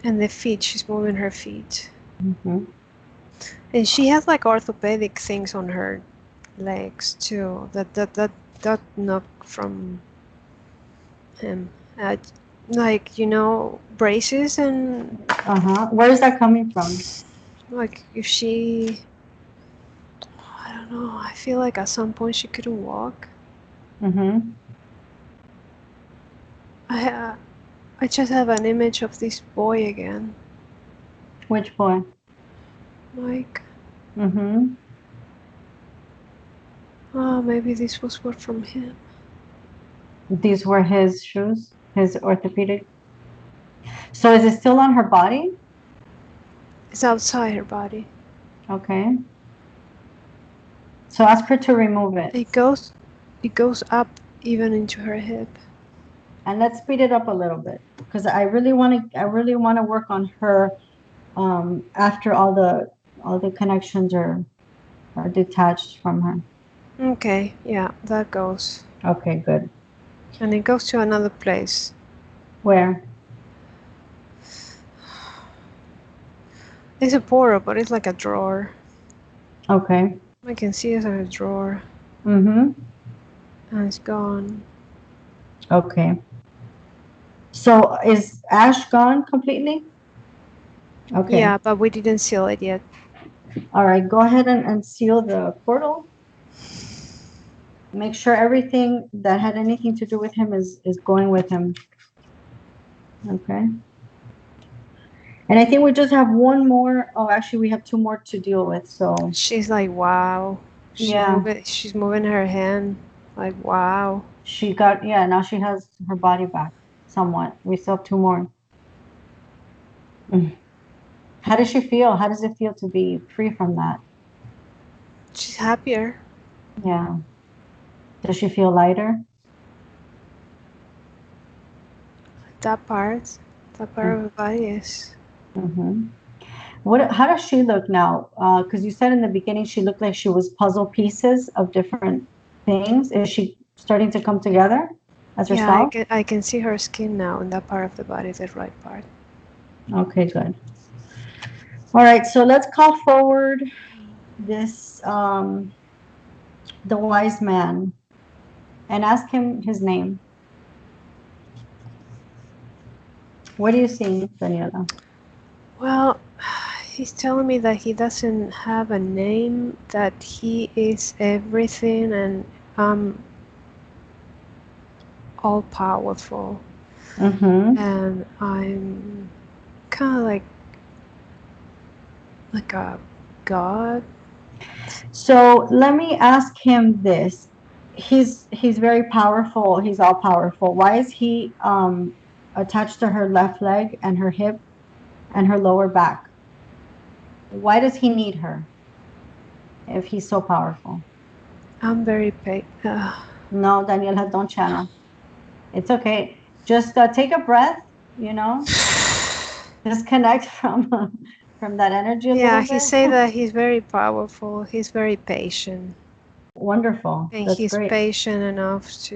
And the feet, she's moving her feet. Mm-hmm. And she has like orthopedic things on her legs too. That knocked from him. Like, braces, and Uh-huh. Where is that coming from? like if she, I don't know, I feel like at some point she couldn't walk. Mm-hmm. I just have an image of this boy again. Which boy? Like, Mm-hmm. oh, maybe this was what from him. These were his shoes, his orthopedic. So is it still on her body? It's outside her body. Okay. So ask her to remove it. It goes up even into her hip. And let's speed it up a little bit because I really want to work on her after all the connections are detached from her. Okay, yeah, that goes. Okay, good. And it goes to another place. Where? It's a portal, but it's like a drawer. Okay. I can see it's in a drawer. Mm-hmm. And it's gone. Okay. So is Ash gone completely? Okay. Yeah, but we didn't seal it yet. All right. Go ahead and seal the portal. Make sure everything that had anything to do with him is going with him. Okay. And I think we just have one more. Oh, actually, we have two more to deal with. So She's like, wow. yeah, She's moving her hand. Like, wow. now she has her body back somewhat. We still have two more. Mm. How does she feel? How does it feel to be free from that? She's happier. Yeah. Does she feel lighter? That part of the body is. Mm-hmm. How does she look now? Because you said in the beginning she looked like she was puzzle pieces of different things. Is she starting to come together as Yeah, herself? I can see her skin now in that part of the body, the right part. Okay, good. All right, so let's call forward this the wise man and ask him his name. What are you seeing, Daniela? Well, he's telling me that he doesn't have a name, that he is everything, and all powerful. Mm-hmm. And I'm kind of like a god. So let me ask him this. He's very powerful. He's all powerful. Why is he attached to her left leg and her hip and her lower back? Why does he need her if he's so powerful? I'm very No, Daniela, don't channel. It's okay. Just take a breath, you know, disconnect from that energy a Yeah, little he bit. say that he's very powerful. He's very patient. Wonderful. And That's he's great. patient enough to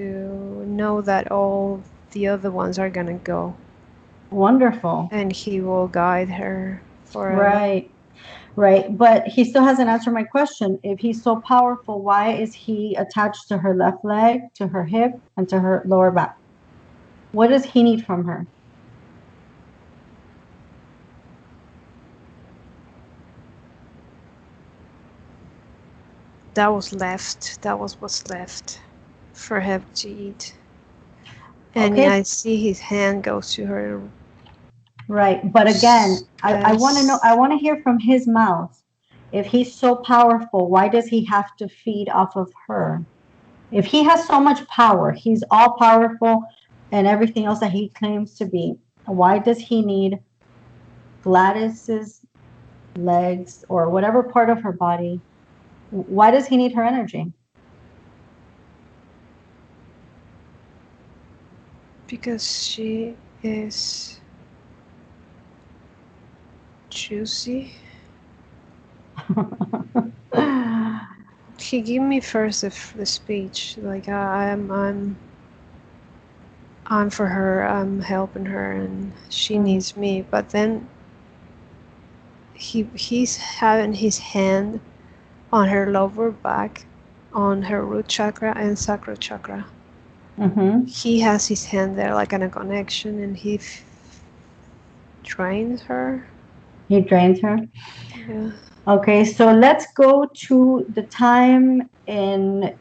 know that all the other ones are gonna go. Wonderful. And he will guide her forever. Right. Right. But he still hasn't answered my question. If he's so powerful, why is he attached to her left leg, to her hip, and to her lower back? What does he need from her? That was left. That was what's left for him to eat. And Okay. I see his hand goes to her. Right. But again, I want to know, I want to hear from his mouth. If he's so powerful, why does he have to feed off of her? If he has so much power, he's all powerful and everything else that he claims to be, why does he need Gladys's legs or whatever part of her body? Why does he need her energy? Because she is juicy. He gave me first the speech, like I'm for her, I'm helping her, and she needs me. But then he's having his hand on her lower back, on her root chakra and sacral chakra. Mm-hmm. He has his hand there, like in a connection, and he drains her. He drains her. Yeah. Okay, so let's go to the time in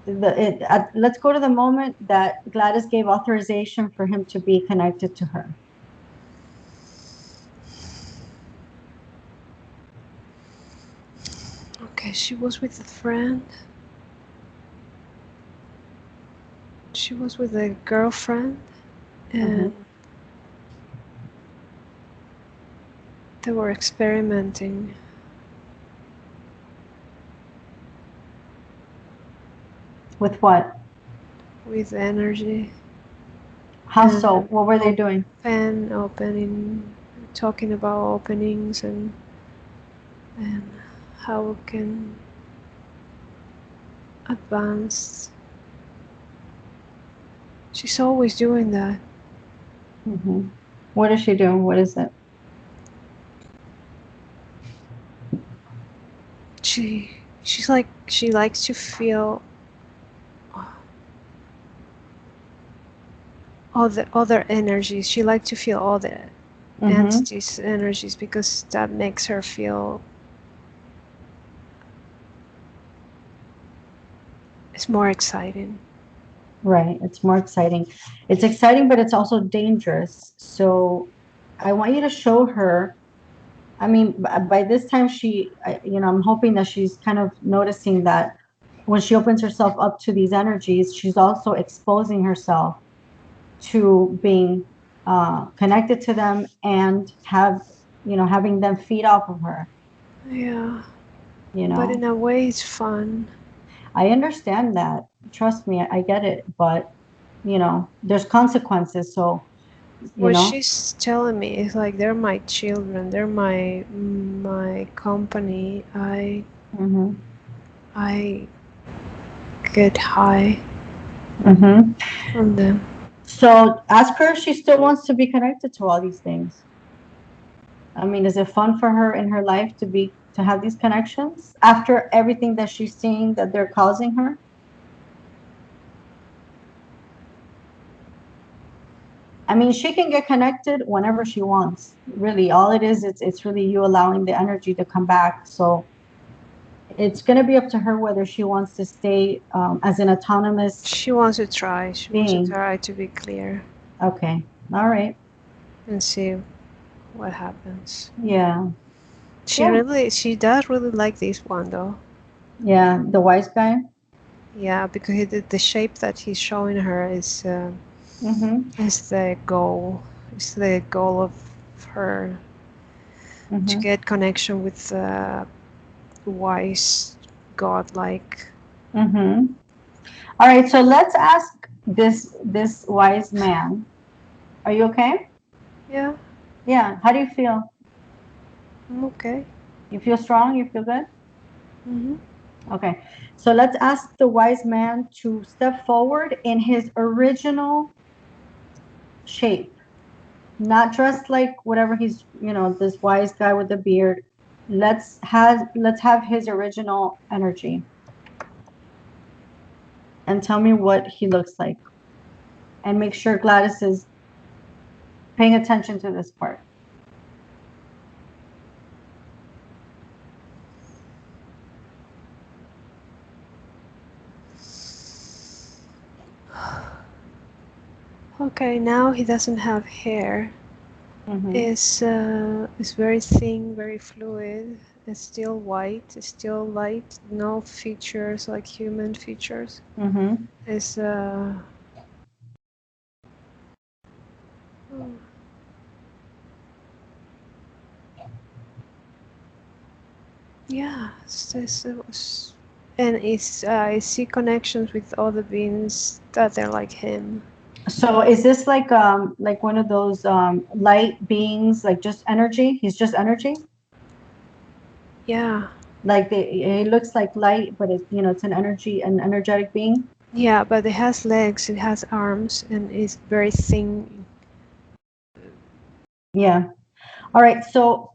let's go to the moment that Gladys gave authorization for him to be connected to her. Okay, she was with a friend. She was with a girlfriend, and they were experimenting. With what? With energy. How so? What were they doing? And opening, talking about openings and how we can advance. She's always doing that. Mm-hmm. What is she doing? What is it? She's like, she likes to feel all the other energies. She likes to feel all the entities' energies, because that makes her feel it's more exciting. Right. It's more exciting. It's exciting, but it's also dangerous. So I want you to show her. I mean, by this time, I'm hoping that she's kind of noticing that when she opens herself up to these energies, she's also exposing herself to being connected to them and have having them feed off of her, Yeah. you But know. in a way, it's fun. I understand that. Trust me, I get it. But, there's consequences. So, you What know. she's telling me is like they're my children. They're my company. Mm-hmm. I get high Mm-hmm. from them. So ask her if she still wants to be connected to all these things. I mean, is it fun for her in her life to have these connections after everything that she's seeing that they're causing her? I mean, she can get connected whenever she wants. Really, all it is, it's really you allowing the energy to come back. So it's going to be up to her whether she wants to stay as an autonomous She wants to try. She wants to being. try to be clear Okay. All right. and see what happens. Yeah. She does really like this one though. Yeah. The wise guy. Yeah, because the shape that he's showing her Mm-hmm. is the goal. It's the goal of her to Mm-hmm. get connection with wise, godlike. Mm-hmm. All right. So let's ask this wise man. Are you okay? Yeah, Yeah. How do you feel? I'm okay. You feel strong? You feel good? Mm-hmm. Okay. So let's ask the wise man to step forward in his original shape, not dressed like whatever he's, this wise guy with the beard. Let's have his original energy and tell me what he looks like. And make sure Gladys is paying attention to this part. Okay, now he doesn't have hair. Mm-hmm. It's very thin, very fluid. It's still white. It's still light. No features like human features. Mm-hmm. It's yeah. And I see connections with other beings that they're like him. So is this like one of those light beings, like just energy? He's just energy? Yeah. Like it looks like light, but it's an energetic being. Yeah, but it has legs, it has arms, and it's very thin. Yeah. All right. So,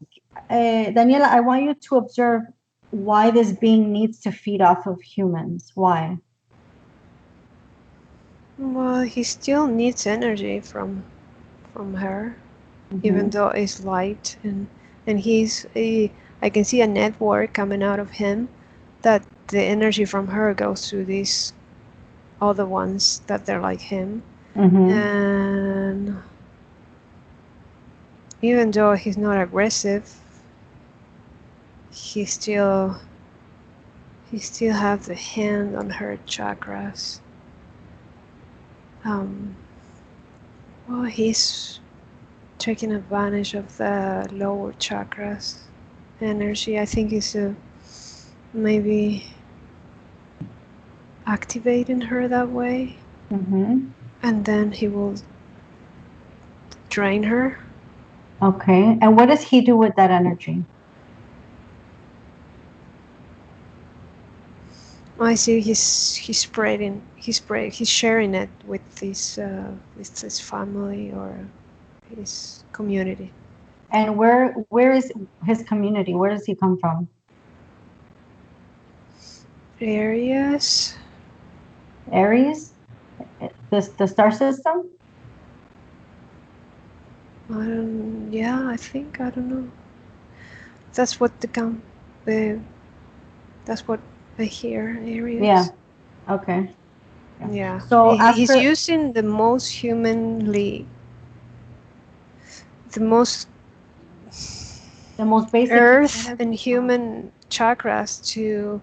Daniela, I want you to observe why this being needs to feed off of humans. Why? Well, he still needs energy from her, even though it's light, and I can see a network coming out of him that the energy from her goes to these other ones that they're like him. And even though he's not aggressive, he still have the hand on her chakras. Well, he's taking advantage of the lower chakras energy. I think he's maybe activating her that way. And then he will drain her. Okay. And what does he do with that energy? I see he's sharing it with his family or his community. And where is his community? Where does he come from? Aries. Aries? The star system? I think, I don't know. That's what that's what I hear, Aries. Yeah. Okay. Yeah. So He's using the most humanly, the most basic earth and human chakras to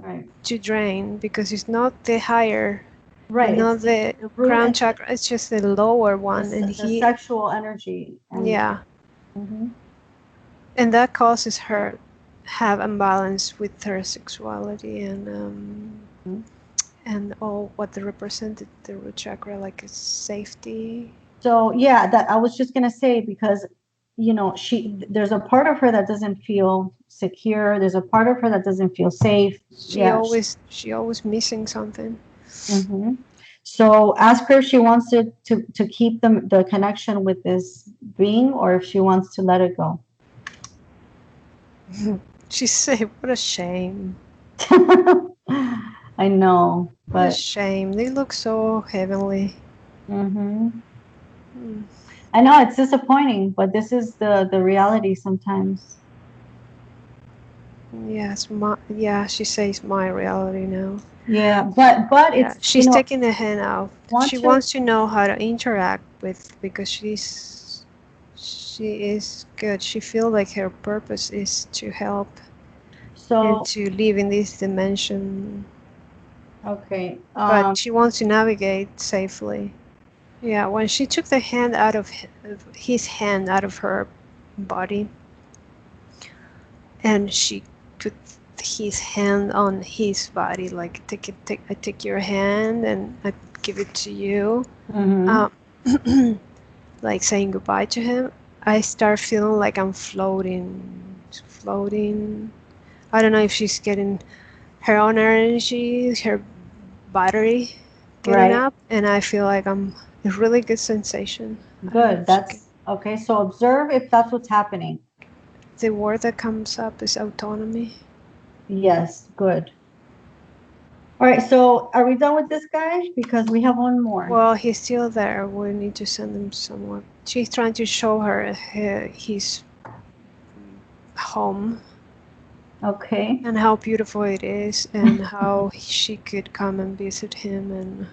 right. drain, because it's not the higher, Right. not the crown chakra. It's just the lower one, and the sexual energy. Yeah. And that causes her have imbalance with her sexuality and all what they represented the root chakra, like a safety. So yeah, that I was just gonna say, because there's a part of her that doesn't feel secure. There's a part of her that doesn't feel safe. She always missing something. Mm-hmm. So ask her if she wants to keep the connection with this being, or if she wants to let it go. She said, "What a shame! I know, What a but shame! They look so heavenly." mm-hmm. Mm. I know it's disappointing, but this is the reality sometimes. Yes, she says my reality now. Yeah, but Yeah, it's she's taking the hand out. She to wants to know how to interact with, because she is good. She feels like her purpose is to help and so to live in this dimension, okay. but she wants to navigate safely. Yeah, when she took the hand out of his hand out of her body, and she put his hand on his body, like I take your hand and I give it to you, Mm-hmm. like saying goodbye to him. I start feeling like I'm floating. I don't know if she's getting her own energy, her battery getting Right. up, and I feel like I'm a really good sensation. I don't know Good. if she can. That's okay. So observe if that's what's happening. The word that comes up is autonomy. Yes. Good. All right. So are we done with this guy? Because we have one more. Well, he's still there. We need to send him somewhere. She's trying to show her his home Okay. and how beautiful it is, and how she could come and visit him, and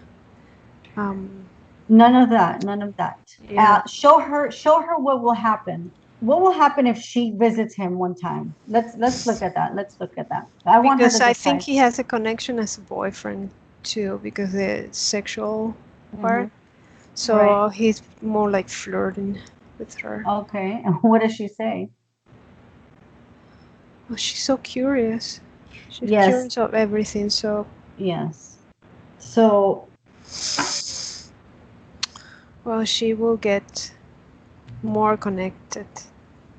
None of that. None of that. yeah. Show her what will happen. What will happen if she visits him one time? Let's look at that. Let's look at that. I want her to Because I think decide. he has a connection as a boyfriend too, because the sexual part. Mhm. Right. So he's more like flirting with her. Okay. And what does she say? Oh, she's so curious. She's Yes. curious of everything. So, Yes. So well, she will get more connected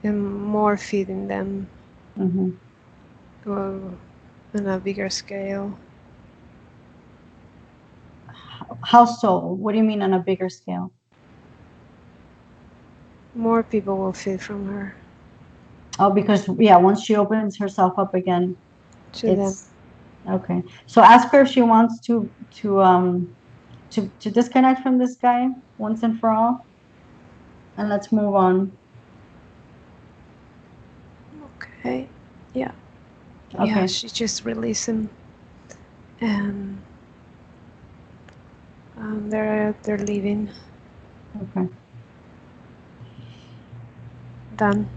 and more feeding them mhm. uh, on a bigger scale. How so? What do you mean on a bigger scale? More people will feed from her Oh, because yeah, once she opens herself up again, to them. it's okay. So ask her if she wants to disconnect from this guy once and for all, and let's move on. Okay. Yeah. Yeah, Okay. she just released him, and they're leaving. Okay. Done.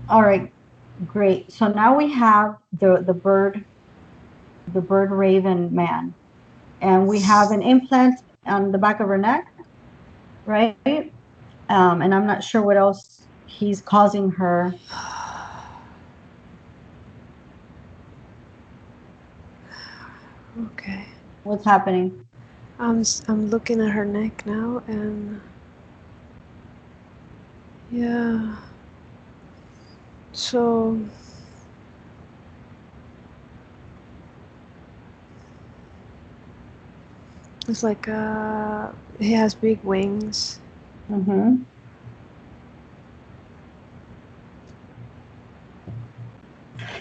All right. Great. So now we have the bird raven man, and we have an implant on the back of her neck, right? And I'm not sure what else he's causing her. Okay. What's happening? I'm looking at her neck now, and yeah. So it's like he has big wings. Mm-hmm.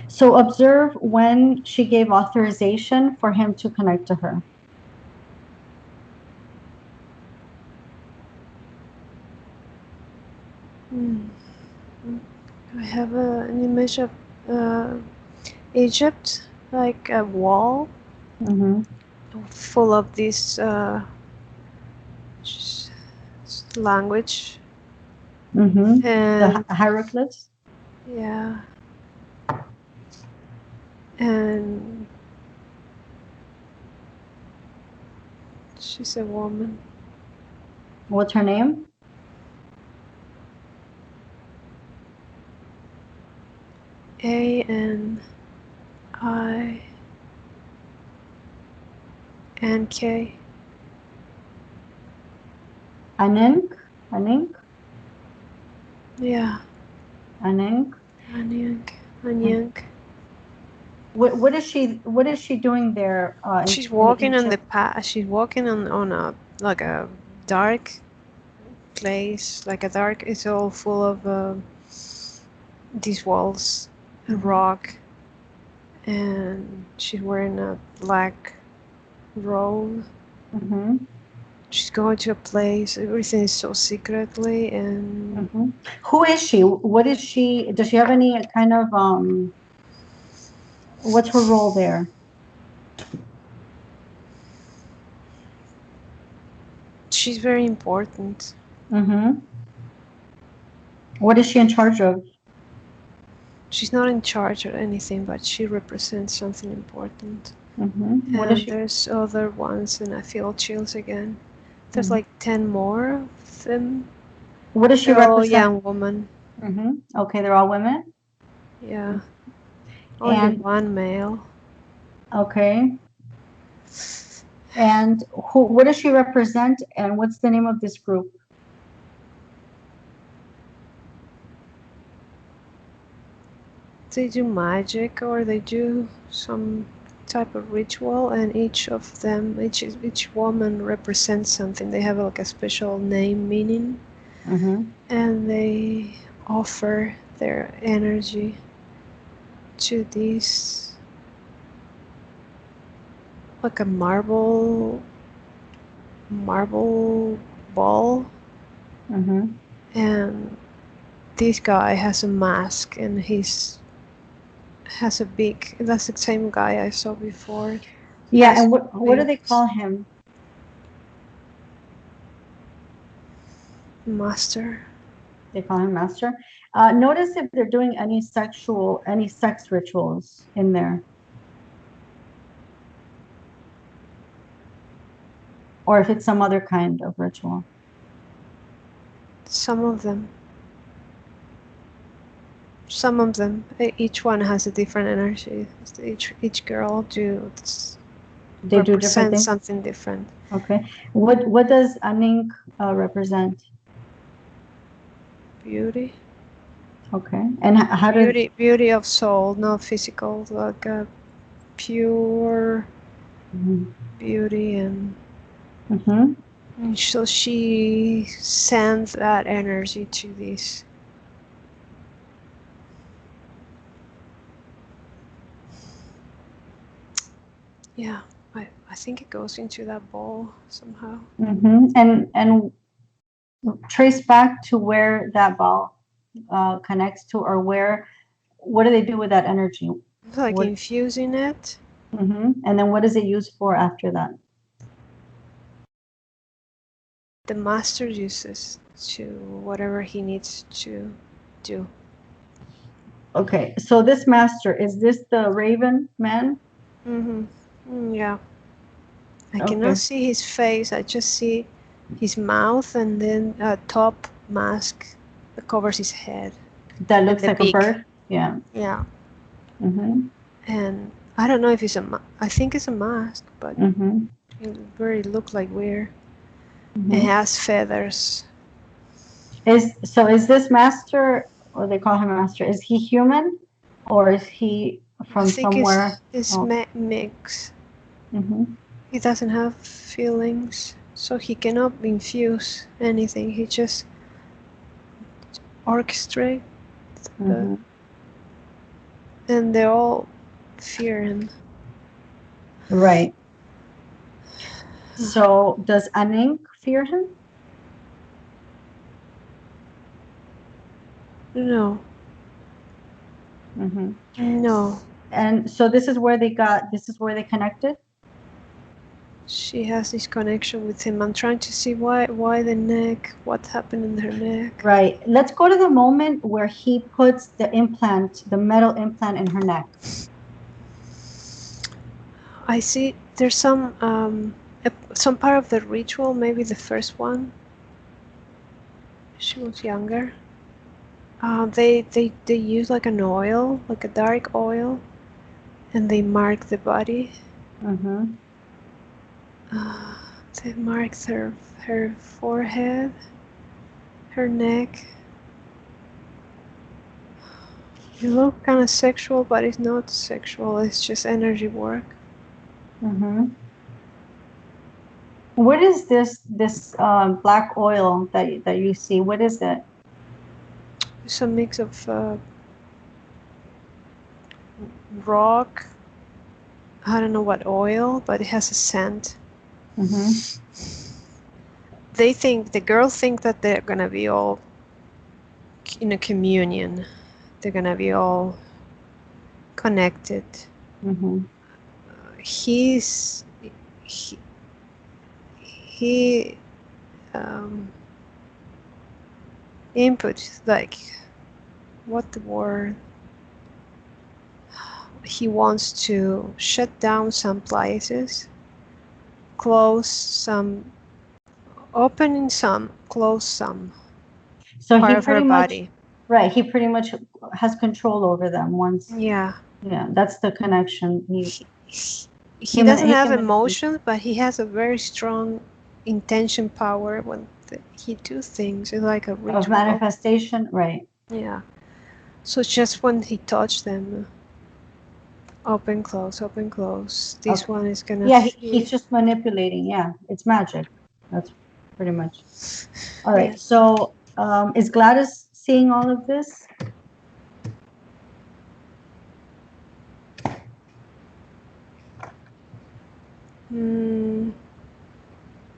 So observe when she gave authorization for him to connect to her. Mm. I have an image of uh, Egypt, like a wall Mm-hmm. full of this language, Mm-hmm. The and hieroglyphs. yeah, and she's a woman. What's her name? A-N-I-N-K. Anink? Anink? Yeah. Anink? Anyank. Anyank. What is she doing there She's in the walking on the ancient? path. She's walking on a like a dark place, like a dark. It's all full of these walls, rock, and she's wearing a black robe. Mm-hmm. She's going to a place. Everything is so secretly, and Mm-hmm. Who is she? What is she? Does she have any kind of what's her role there? she's very important. Mm-hmm. What is she in charge of? She's not in charge of anything, but she represents something important. Mm-hmm. What is And she? there's other ones, and I feel chills again. There's Mhm. like 10 more of them. What does she They're all represent? young women. Mm-hmm. Okay, they're all women. Yeah. Only And one male. okay. And who? What does she represent? And what's the name of this group? They do magic or they do some type of ritual, and each of them, each woman represents something. They have like a special name meaning, Mm-hmm. and they offer their energy to these, like a marble ball, Mm-hmm. and this guy has a mask, and he's has a big, that's the same guy I saw before. Yeah. Has And what do big they call him? master. They call him master. Notice if they're doing any sex rituals in there, or if it's some other kind of ritual. Some of them. Some of them. Each one has a different energy. Each girl They do different represents things. something different. Okay. What does Anink represent? Beauty. Okay. And how does? Beauty of soul, not physical, like a pure Mhm. beauty, and Mhm. so she sends that energy to this. Yeah, I think it goes into that bowl somehow. Mhm. And trace back to where that ball connects to, or where. What do they do with that energy? It's like What? infusing it. And then what is it used for after that? The master uses to whatever he needs to do. Okay. So this master, is this the Raven man? Yeah. I Okay. cannot see his face. I just see his mouth and then a top mask that covers his head. That And looks the like a beak. bird. Yeah. Yeah. Mhm. And I don't know if it's I think it's a mask, but Mhm. it very look like weird. Mhm. It has feathers. Is this master, or they call him master, is he human, or is he I from think somewhere? it's Oh. mix. Mhm. He doesn't have feelings, so he cannot infuse anything. He just orchestrates, Mhm. and they all fear him. Right. So does Anink fear him? No, Mhm. no. And so this is where they connected? She has this connection with him. I'm trying to see why the neck, what happened in her neck. Right. Let's go to the moment where he puts the implant, the metal implant in her neck. I see there's some part of the ritual, maybe the first one. She was younger. They use like an oil, like a dark oil, and they mark the body. Mm-hmm. Uh, they mark her forehead, her neck. It looks kind of sexual, but it's not sexual. It's just energy work. Mm-hmm. What is this black oil that you see? What is it? It's a mix of rock. I don't know what oil, but it has a scent. Mm-hmm. The girls think that they're gonna be all in a communion. They're gonna be all connected. Mm-hmm. He's he, he um, input like what the word. He wants to shut down some places, close some, open some, close some So part he of her pretty much, body. right, he pretty much has control over them once. Yeah. Yeah, that's the connection. He, he doesn't He have can manipulate. emotions, but he has a very strong intention power when he do things. It's like a Of ritual. manifestation, right. Yeah. So just when he touched them, open, close, open, close. This Okay. one is gonna Yeah, feel. he's just manipulating. Yeah, it's magic. That's pretty much. All right. Yes. So, is Gladys seeing all of this? Mm,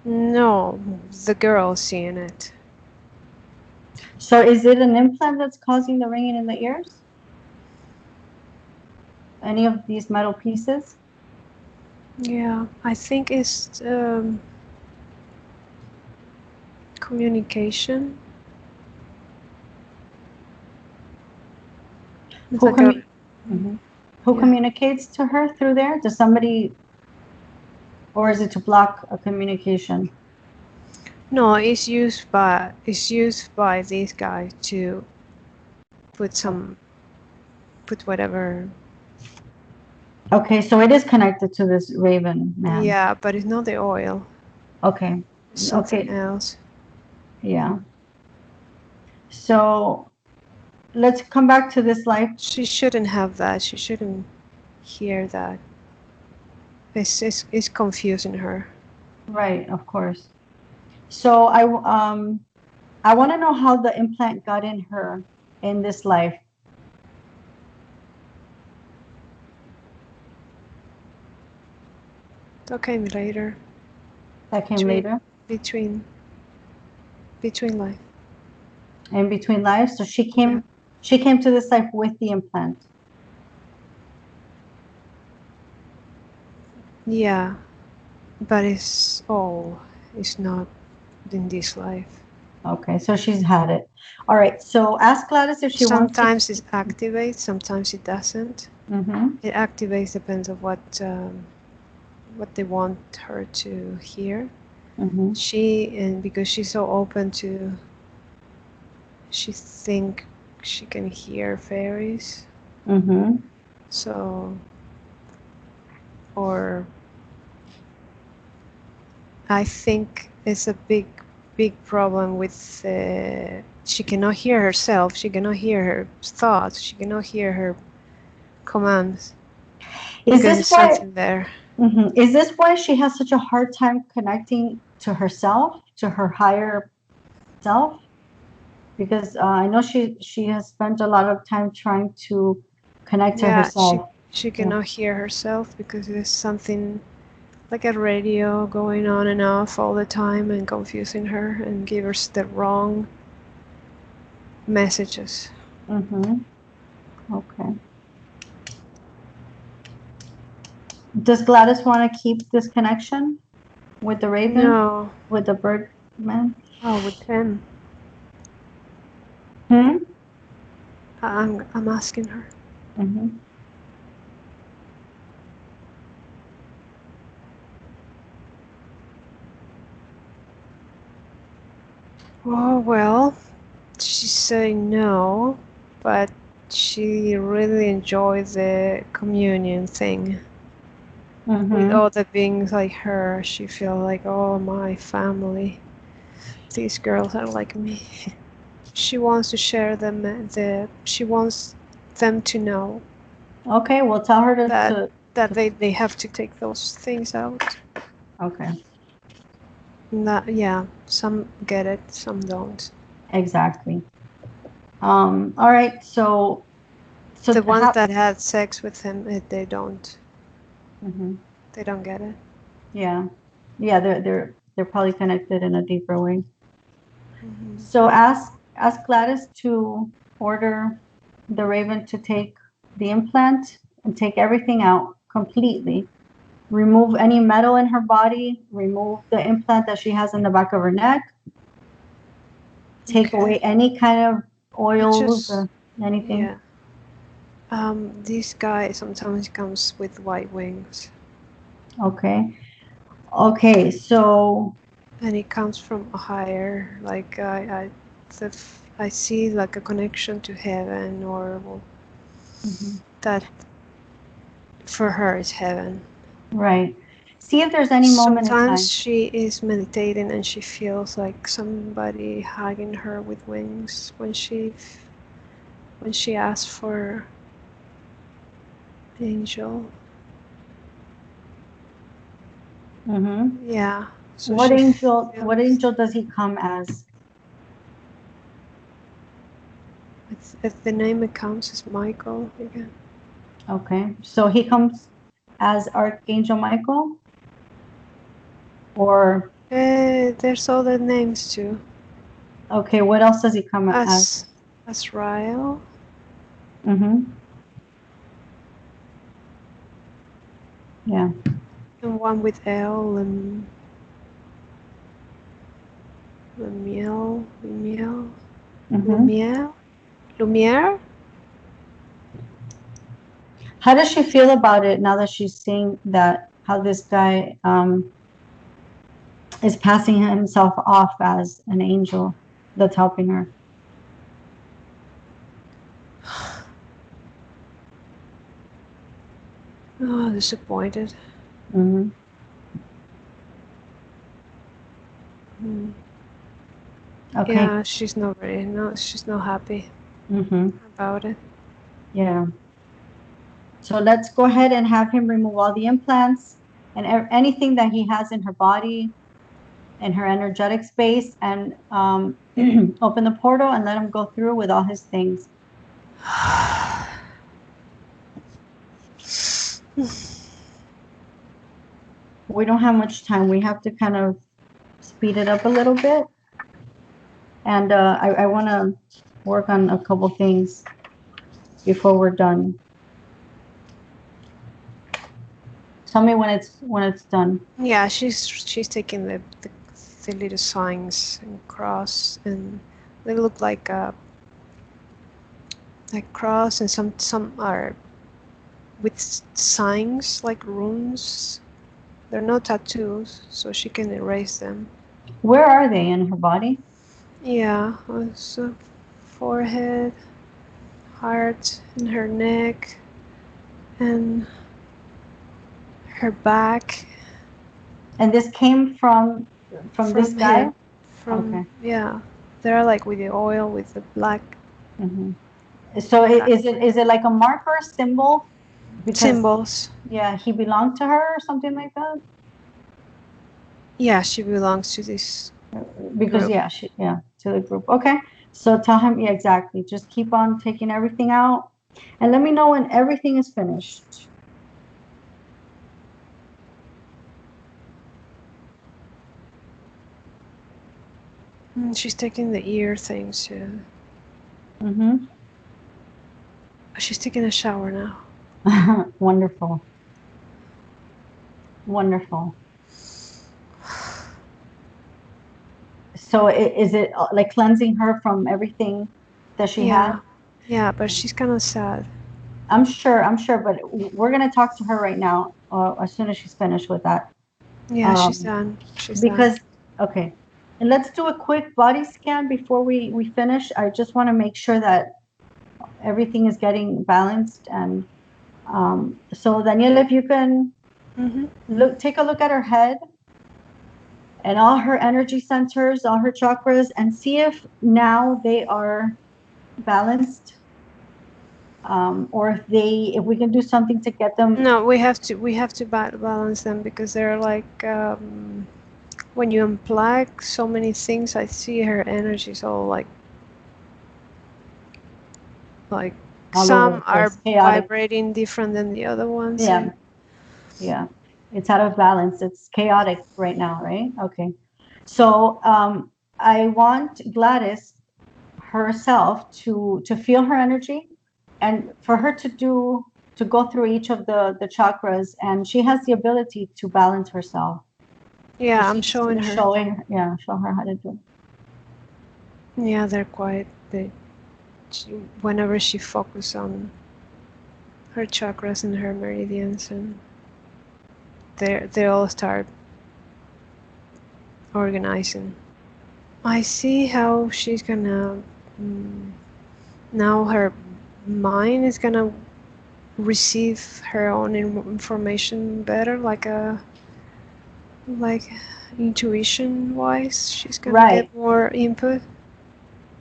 no, the girl seeing it. So, is it an implant that's causing the ringing in the ears? Any of these metal pieces? Yeah, I think it's communication. It's Who like a Mhm. Who yeah. communicates to her through there? Does somebody, or is it to block a communication? No, it's used by this guy to put Oh, some put whatever. okay, so it is connected to this Raven man. Yeah, but it's not the oil. Okay, It's something okay, else. yeah. So let's come back to this life. She shouldn't have that. She shouldn't hear that. It's confusing her. Right, of course. So I want to know how the implant got in her in this life. That came later. That came Between later between between life. in between lives. So Yeah. she came to this life with the implant. Yeah, but it's not in this life. Okay, so she's had it. All right. So ask Gladys if she wants to. Sometimes it activates, sometimes it doesn't. Mm-hmm. It activates depends on what they want her to hear. Mm-hmm. And because she's so open to, she think she can hear fairies. Mm-hmm. So, or I think it's a big problem with. She cannot hear herself. She cannot hear her thoughts. She cannot hear her commands Is because this there's why? something there. Mm-hmm. Is this why she has such a hard time connecting to herself, to her higher self? Because I know she has spent a lot of time trying to connect to Yeah, she herself. she Yeah. cannot hear herself because there's something like a radio going on and off all the time and confusing her and give her the wrong messages. Mm-hmm. Okay. Does Gladys want to keep this connection with the Raven, No. with the bird man? Oh, with 10. Hmm? I'm asking her. Mm-hmm. Oh, well, She's saying no, but she really enjoyed the communion thing with Mm-hmm. all the beings like her. She feel like, oh, my family. These girls are like me. She wants to share them. She wants them to know Okay, well, tell her that to they have to take those things out. okay, Yeah, some get it, some don't. exactly. All right, so The ones how, that had sex with him, they don't. hmm They don't get it. yeah, yeah, they're probably connected in a deeper way. Mhm. So ask Gladys to order the Raven to take the implant and take everything out completely. Remove any metal in her body, remove the implant that she has in the back of her neck, take Okay. away any kind of oils Just or anything. yeah. This guy sometimes comes with white wings, Okay. Okay, so and he comes from a higher. Like I see like a connection to heaven, or well, mhm, that for her is heaven. right. See if there's any moment in Sometimes time. she is meditating and she feels like somebody hugging her with wings when she asks for angel. Mm-hmm. Yeah. So What she angel? feels What angel does he come as? if the name it counts is Michael again. Okay, so he comes as Archangel Michael, or There's other names too. okay, what else does he come as? As Ryle Mm-hmm. Yeah. and one with L and Lumiere, Mm-hmm. Lumiere, Lumiere. How does she feel about it now that she's seeing that how this guy is passing himself off as an angel that's helping her? Oh, disappointed. Mm-hmm. Mm. Okay. Yeah, she's not ready. No, she's not happy Mm-hmm. about it. Yeah. So let's go ahead and have him remove all the implants and anything that he has in her body and her energetic space, and open the portal and let him go through with all his things. We don't have much time. We have to kind of speed it up a little bit. And I want to work on a couple things before we're done. Tell me when it's done. Yeah, she's taking the little signs and cross, and they look like cross, and some are with signs like runes. They're not tattoos, so she can erase them. Where are they in her body? Yeah, also forehead, heart, and her neck, and her back. And this came from this From guy? him. Okay. Yeah, they're like with the oil with the black Hmm. So is it like a marker, symbol? Because symbols. yeah, he belonged to her or something like that? Yeah, she belongs to this Because group. yeah, yeah, to the group. Okay. So tell him, yeah, exactly. Just keep on taking everything out and let me know when everything is finished. She's taking the ear things too. Mm-hmm. She's taking a shower now. Wonderful. Wonderful. So is it like cleansing her from everything that she had? Yeah, yeah, but she's kind of sad. I'm sure, but we're gonna talk to her right now, as soon as she's finished with that. Yeah, she's Um, done. She's done. because okay, And let's do a quick body scan before we finish. I just want to make sure that everything is getting balanced. And so Daniela, if you can take a look at her head and all her energy centers, all her chakras, and see if now they are balanced, or if we can do something to get them. No, we have to balance them because they're like when you unplug so many things. I see her energies all like All some over the are place, chaotic. vibrating different than the other ones. Yeah, yeah. It's out of balance. It's chaotic right now, right? Okay. So I want Gladys herself to feel her energy, and for her to go through each of the chakras, and she has the ability to balance herself. Yeah, So I'm she's showing her. Show her how to do it. Yeah, they're quiet. Whenever she focuses on her chakras and her meridians, and they all start organizing. I see how she's gonna now her mind is gonna receive her own information better, like intuition wise. She's gonna Right. get more input.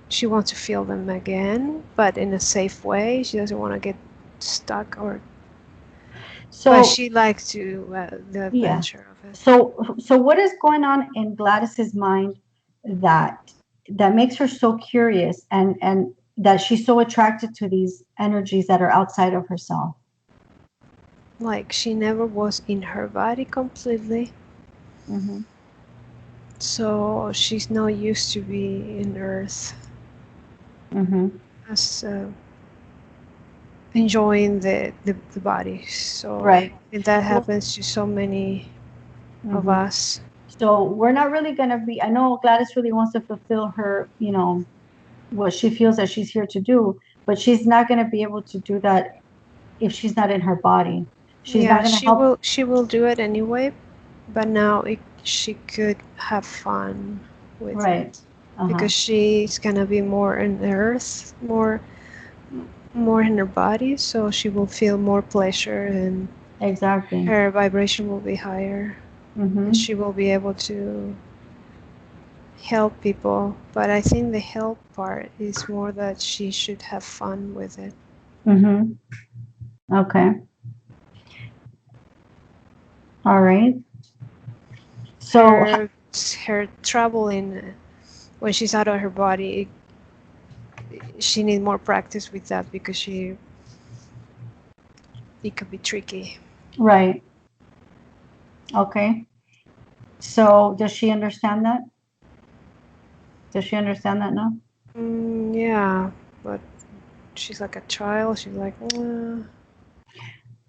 She wants to feel them again, but in a safe way. She doesn't want to get stuck or. So But she likes the yeah. adventure of it. So what is going on in Gladys's mind that makes her so curious, and that she's so attracted to these energies that are outside of herself? Like she never was in her body completely. Mm-hmm. So she's not used to be in Earth Mm-hmm. as enjoying the body. So Right. and that Well, happens to so many of mm-hmm. us. So we're not really going to be, I know Gladys really wants to fulfill her, what she feels that she's here to do, but she's not going to be able to do that if she's not in her body. She's not Yeah, going to help. she will do it anyway, but now she could have fun with Right. it Uh-huh. because she's gonna be more in Earth, more in her body, so she will feel more pleasure and Exactly. her vibration will be higher. Mm-hmm. And she will be able to help people, but I think the help part is more that she should have fun with it. Mm-hmm. Okay. All right. So, Her traveling when she's out of her body, she needs more practice with that because it could be tricky. right. Okay. So, does she understand that? Does she understand that now? Yeah, but she's like a child. She's like,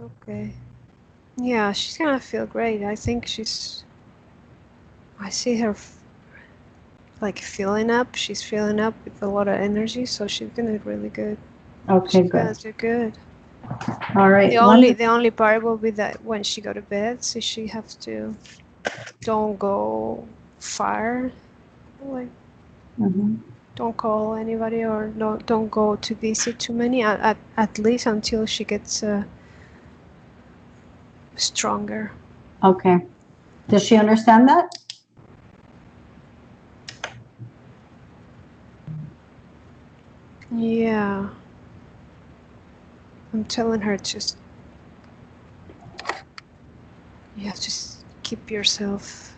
okay. Yeah, she's gonna feel great. I think I see her like filling up. She's filling up with a lot of energy, so she's gonna do really good. Okay, She's gonna good. do good. All right. The only part will be that when she go to bed, so she has to don't go far, like Mm-hmm. don't call anybody or no, don't go to visit too many. At least until she gets stronger. Okay. Does she understand that? Yeah, I'm telling her just you have to keep yourself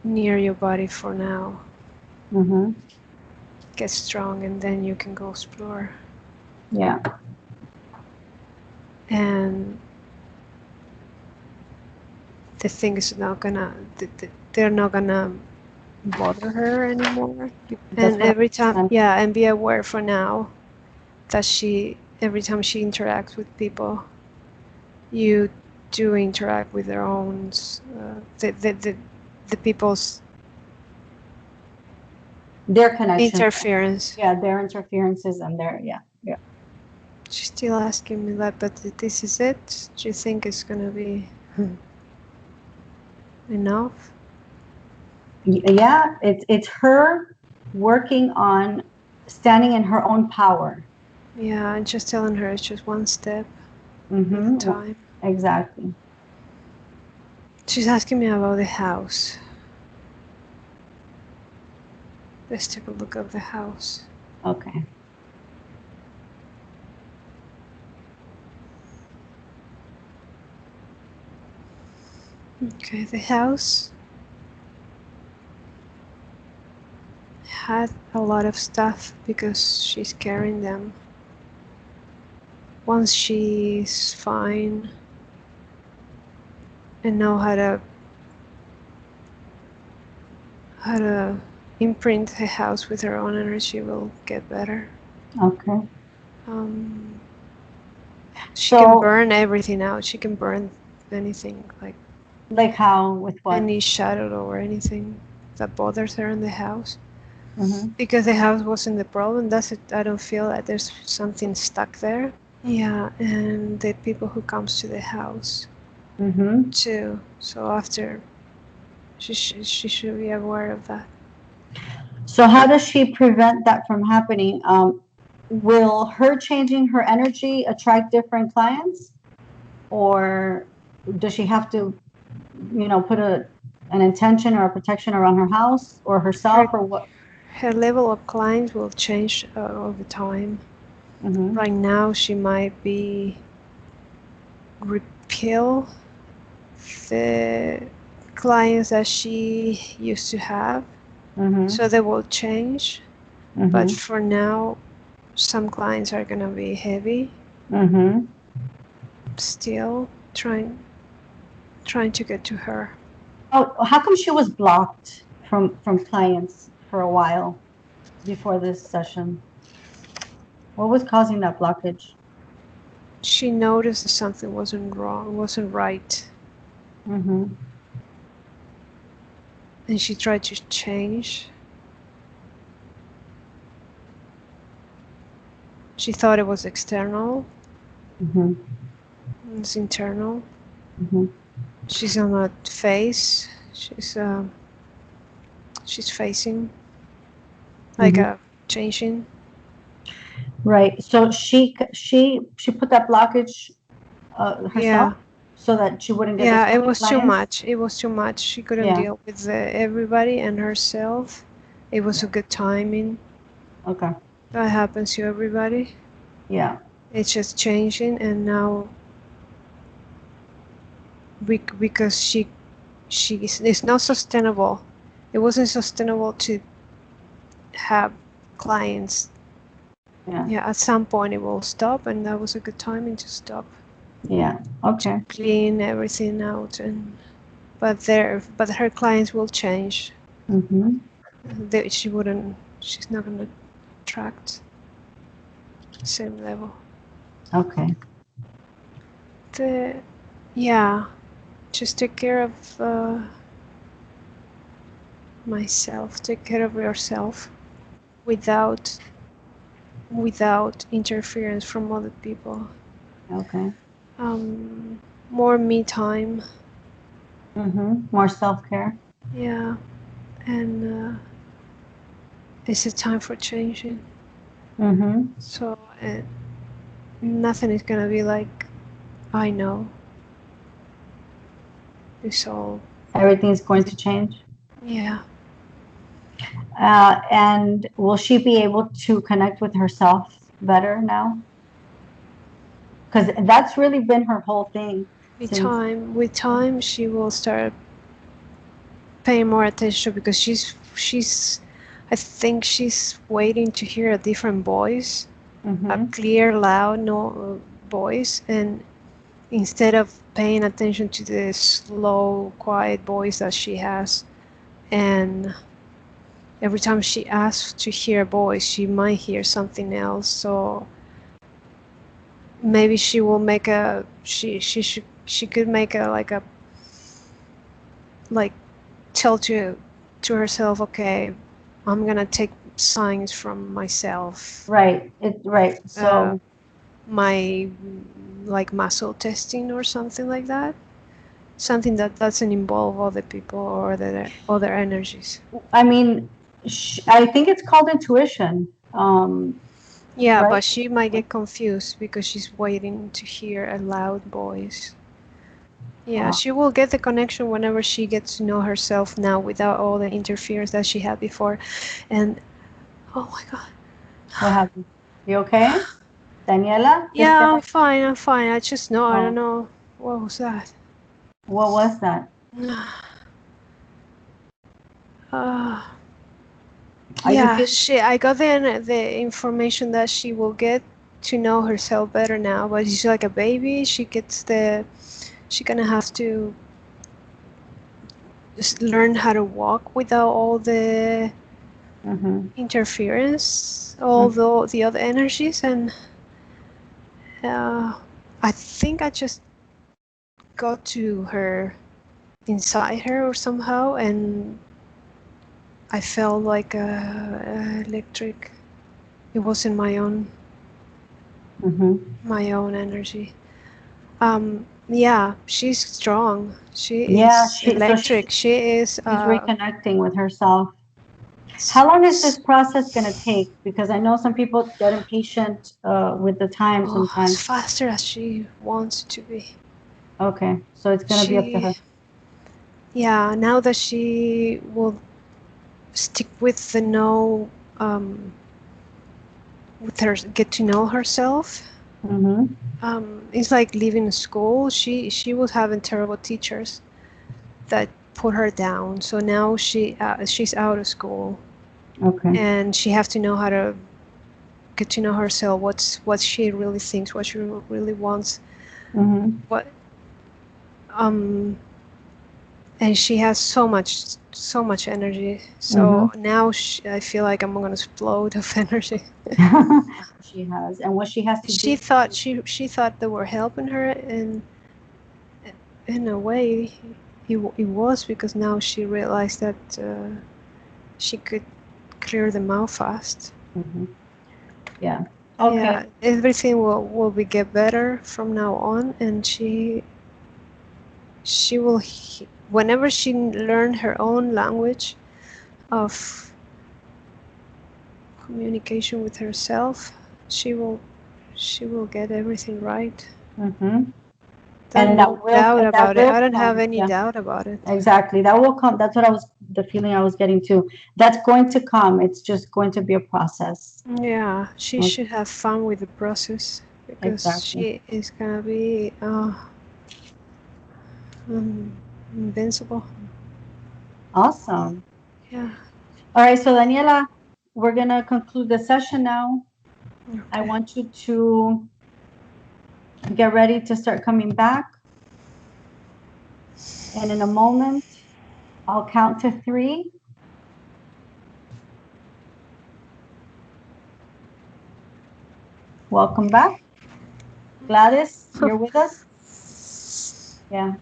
near your body for now. Mm-hmm. Get strong, and then you can go explore. Yeah. And the thing is not gonna they're not gonna bother her anymore. That's And what every I time, understand. yeah, and be aware for now that every time she interacts with people, you do interact with their own the people's Their connections. interference. Yeah, their interferences and their, yeah. Yeah. She's still asking me that, but this is it? Do you think it's gonna be enough? Yeah, it's her working on standing in her own power. Yeah, I'm just telling her it's just one step at a Mm-hmm. time. Exactly. She's asking me about the house. Let's take a look at the house. Okay. Okay, the house had a lot of stuff because she's carrying them. Once she's fine and know how to imprint the house with her own energy, will get better. Okay. Um, she can So, burn everything out. She can burn anything, like how, with what? any shadow or anything that bothers her in the house. Mm-hmm. Because the house wasn't the problem. That's it. I don't feel that there's something stuck there. Yeah, and the people who comes to the house Mm-hmm. too. So after, she should be aware of that. So how does she prevent that from happening? Will her changing her energy attract different clients, or does she have to, put an intention or a protection around her house or herself, Her or what? her level of clients will change over time. Mm-hmm. Right now, she might be repel the clients that she used to have, Mm-hmm. so they will change. But Mm-hmm. for now, some clients are gonna be heavy. Mm-hmm. Still trying to get to her. Oh, how come she was blocked from clients for a while before this session? What was causing that blockage? She noticed that something wasn't wrong, wasn't right, Mm-hmm. and she tried to change. She thought it was external. Mm-hmm. It's internal. Mm-hmm. She's on a face. She's facing like Mm-hmm. a changing. Right. So she put that blockage herself Yeah, so that she wouldn't get those yeah. kind It of was too clients. much. It was too much. She couldn't Yeah. deal with everybody and herself. It was a good timing. Okay. That happens to everybody. Yeah. It's just changing, and now because it's not sustainable. It wasn't sustainable to have clients. Yeah. Yeah, at some point it will stop, and that was a good timing to stop, Yeah. to Okay. clean everything out. And but her clients will change. Mm-hmm. She's not gonna attract the same level. Okay. The Yeah, just take care of myself. Take care of yourself without interference from other people. Okay. Um, More me time. Mm-hmm. More self-care. Yeah, and it's a time for changing. Mm-hmm. So nothing is gonna be like I know. It's all, Everything's going to change. yeah. And will she be able to connect with herself better now? Because that's really been her whole thing since. With time, she will start paying more attention because I think she's waiting to hear a different voice, a Mm-hmm. clear, loud no voice, and instead of paying attention to the slow, quiet voice that she has, and every time she asks to hear a voice, she might hear something else. So maybe she will make a she could make a like tell to herself, okay, I'm gonna take signs from myself, Right. Right. uh, So. my like muscle testing or something like that, something that doesn't involve other people or other energies. I mean, I think it's called intuition. Yeah, Right? but she might get confused because she's waiting to hear a loud voice. Yeah, she will get the connection whenever she gets to know herself now without all the interference that she had before. And oh my God. What happened? You okay? Daniela? Yeah, I'm fine. I'm fine. I just know. I don't Oh, know. What was that? what was that? Uh, Are you yeah, feeling? I got the information that she will get to know herself better now. But she's like a baby. She gonna have to just learn how to walk without all the interference, all the other energies, and I think I just got to her inside her or somehow, and I felt like electric. It wasn't my own energy. Yeah, she's strong. She Yeah, is electric. She is. she's reconnecting with herself. How long is this process going to take? Because I know some people get impatient with the time As sometimes. faster as she wants to be. Okay, so it's going to be up to her. Yeah, now that she will stick with the with her, get to know herself. It's like leaving school. She was having terrible teachers that put her down. So now she's out of school. Okay. And she has to know how to get to know herself. What she really thinks, what she really wants. What and she has so much energy. So now I feel like I'm gonna explode of energy. She has, and what she has to She do. thought she thought they were helping her, and in a way, it was, because now she realized that she could clear them out fast. Yeah. Okay. Yeah, everything will be get better from now on, and she will whenever she learn her own language of communication with herself, she will get everything right. And No doubt about it. I don't come. have any Yeah, doubt about it. exactly. That will come. That's what the feeling I was getting too. That's going to come. It's just going to be a process. Yeah, she should have fun with the process, because she is gonna be invincible. Awesome. Yeah. All right, so Daniela, we're gonna conclude the session now. I want you to get ready to start coming back. And in a moment, I'll count to 3. Welcome back. Gladys, you're with us? Yeah.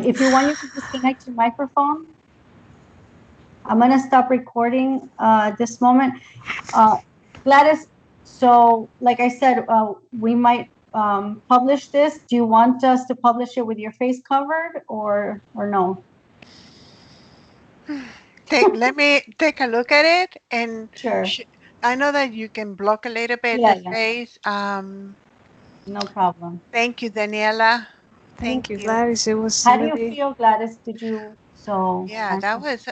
If you want, you can disconnect your microphone. I'm going to stop recording at this moment. Gladys, so like I said, we might publish this. Do you want us to publish it with your face covered or no? Let me take a look at it, and Sure. I know that you can block a little bit Yeah, the face. no problem. Thank you, Daniela. Thank you, Gladys. It was How do really... you feel, Gladys? Did you Yeah, that was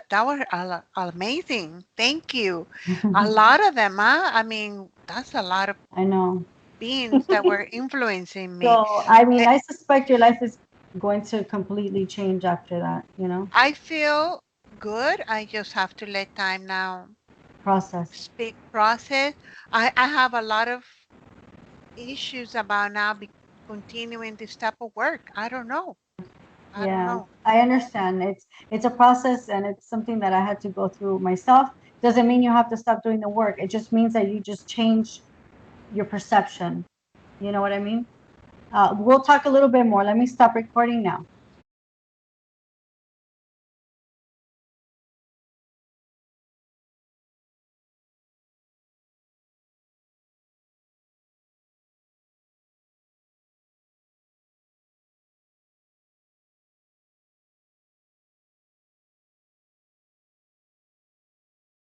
amazing. Thank you. A lot of them, huh? I mean, that's a lot of I know. beings that were influencing me. So, I mean, I suspect your life is going to completely change after that, you know? I feel good. I just have to let time now Process. process. I have a lot of issues about now continuing this type of work. I don't know. I don't Yeah, know. I understand. It's a process and it's something that I had to go through myself. Doesn't mean you have to stop doing the work. It just means that you just change your perception. You know what I mean? We'll talk a little bit more. Let me stop recording now.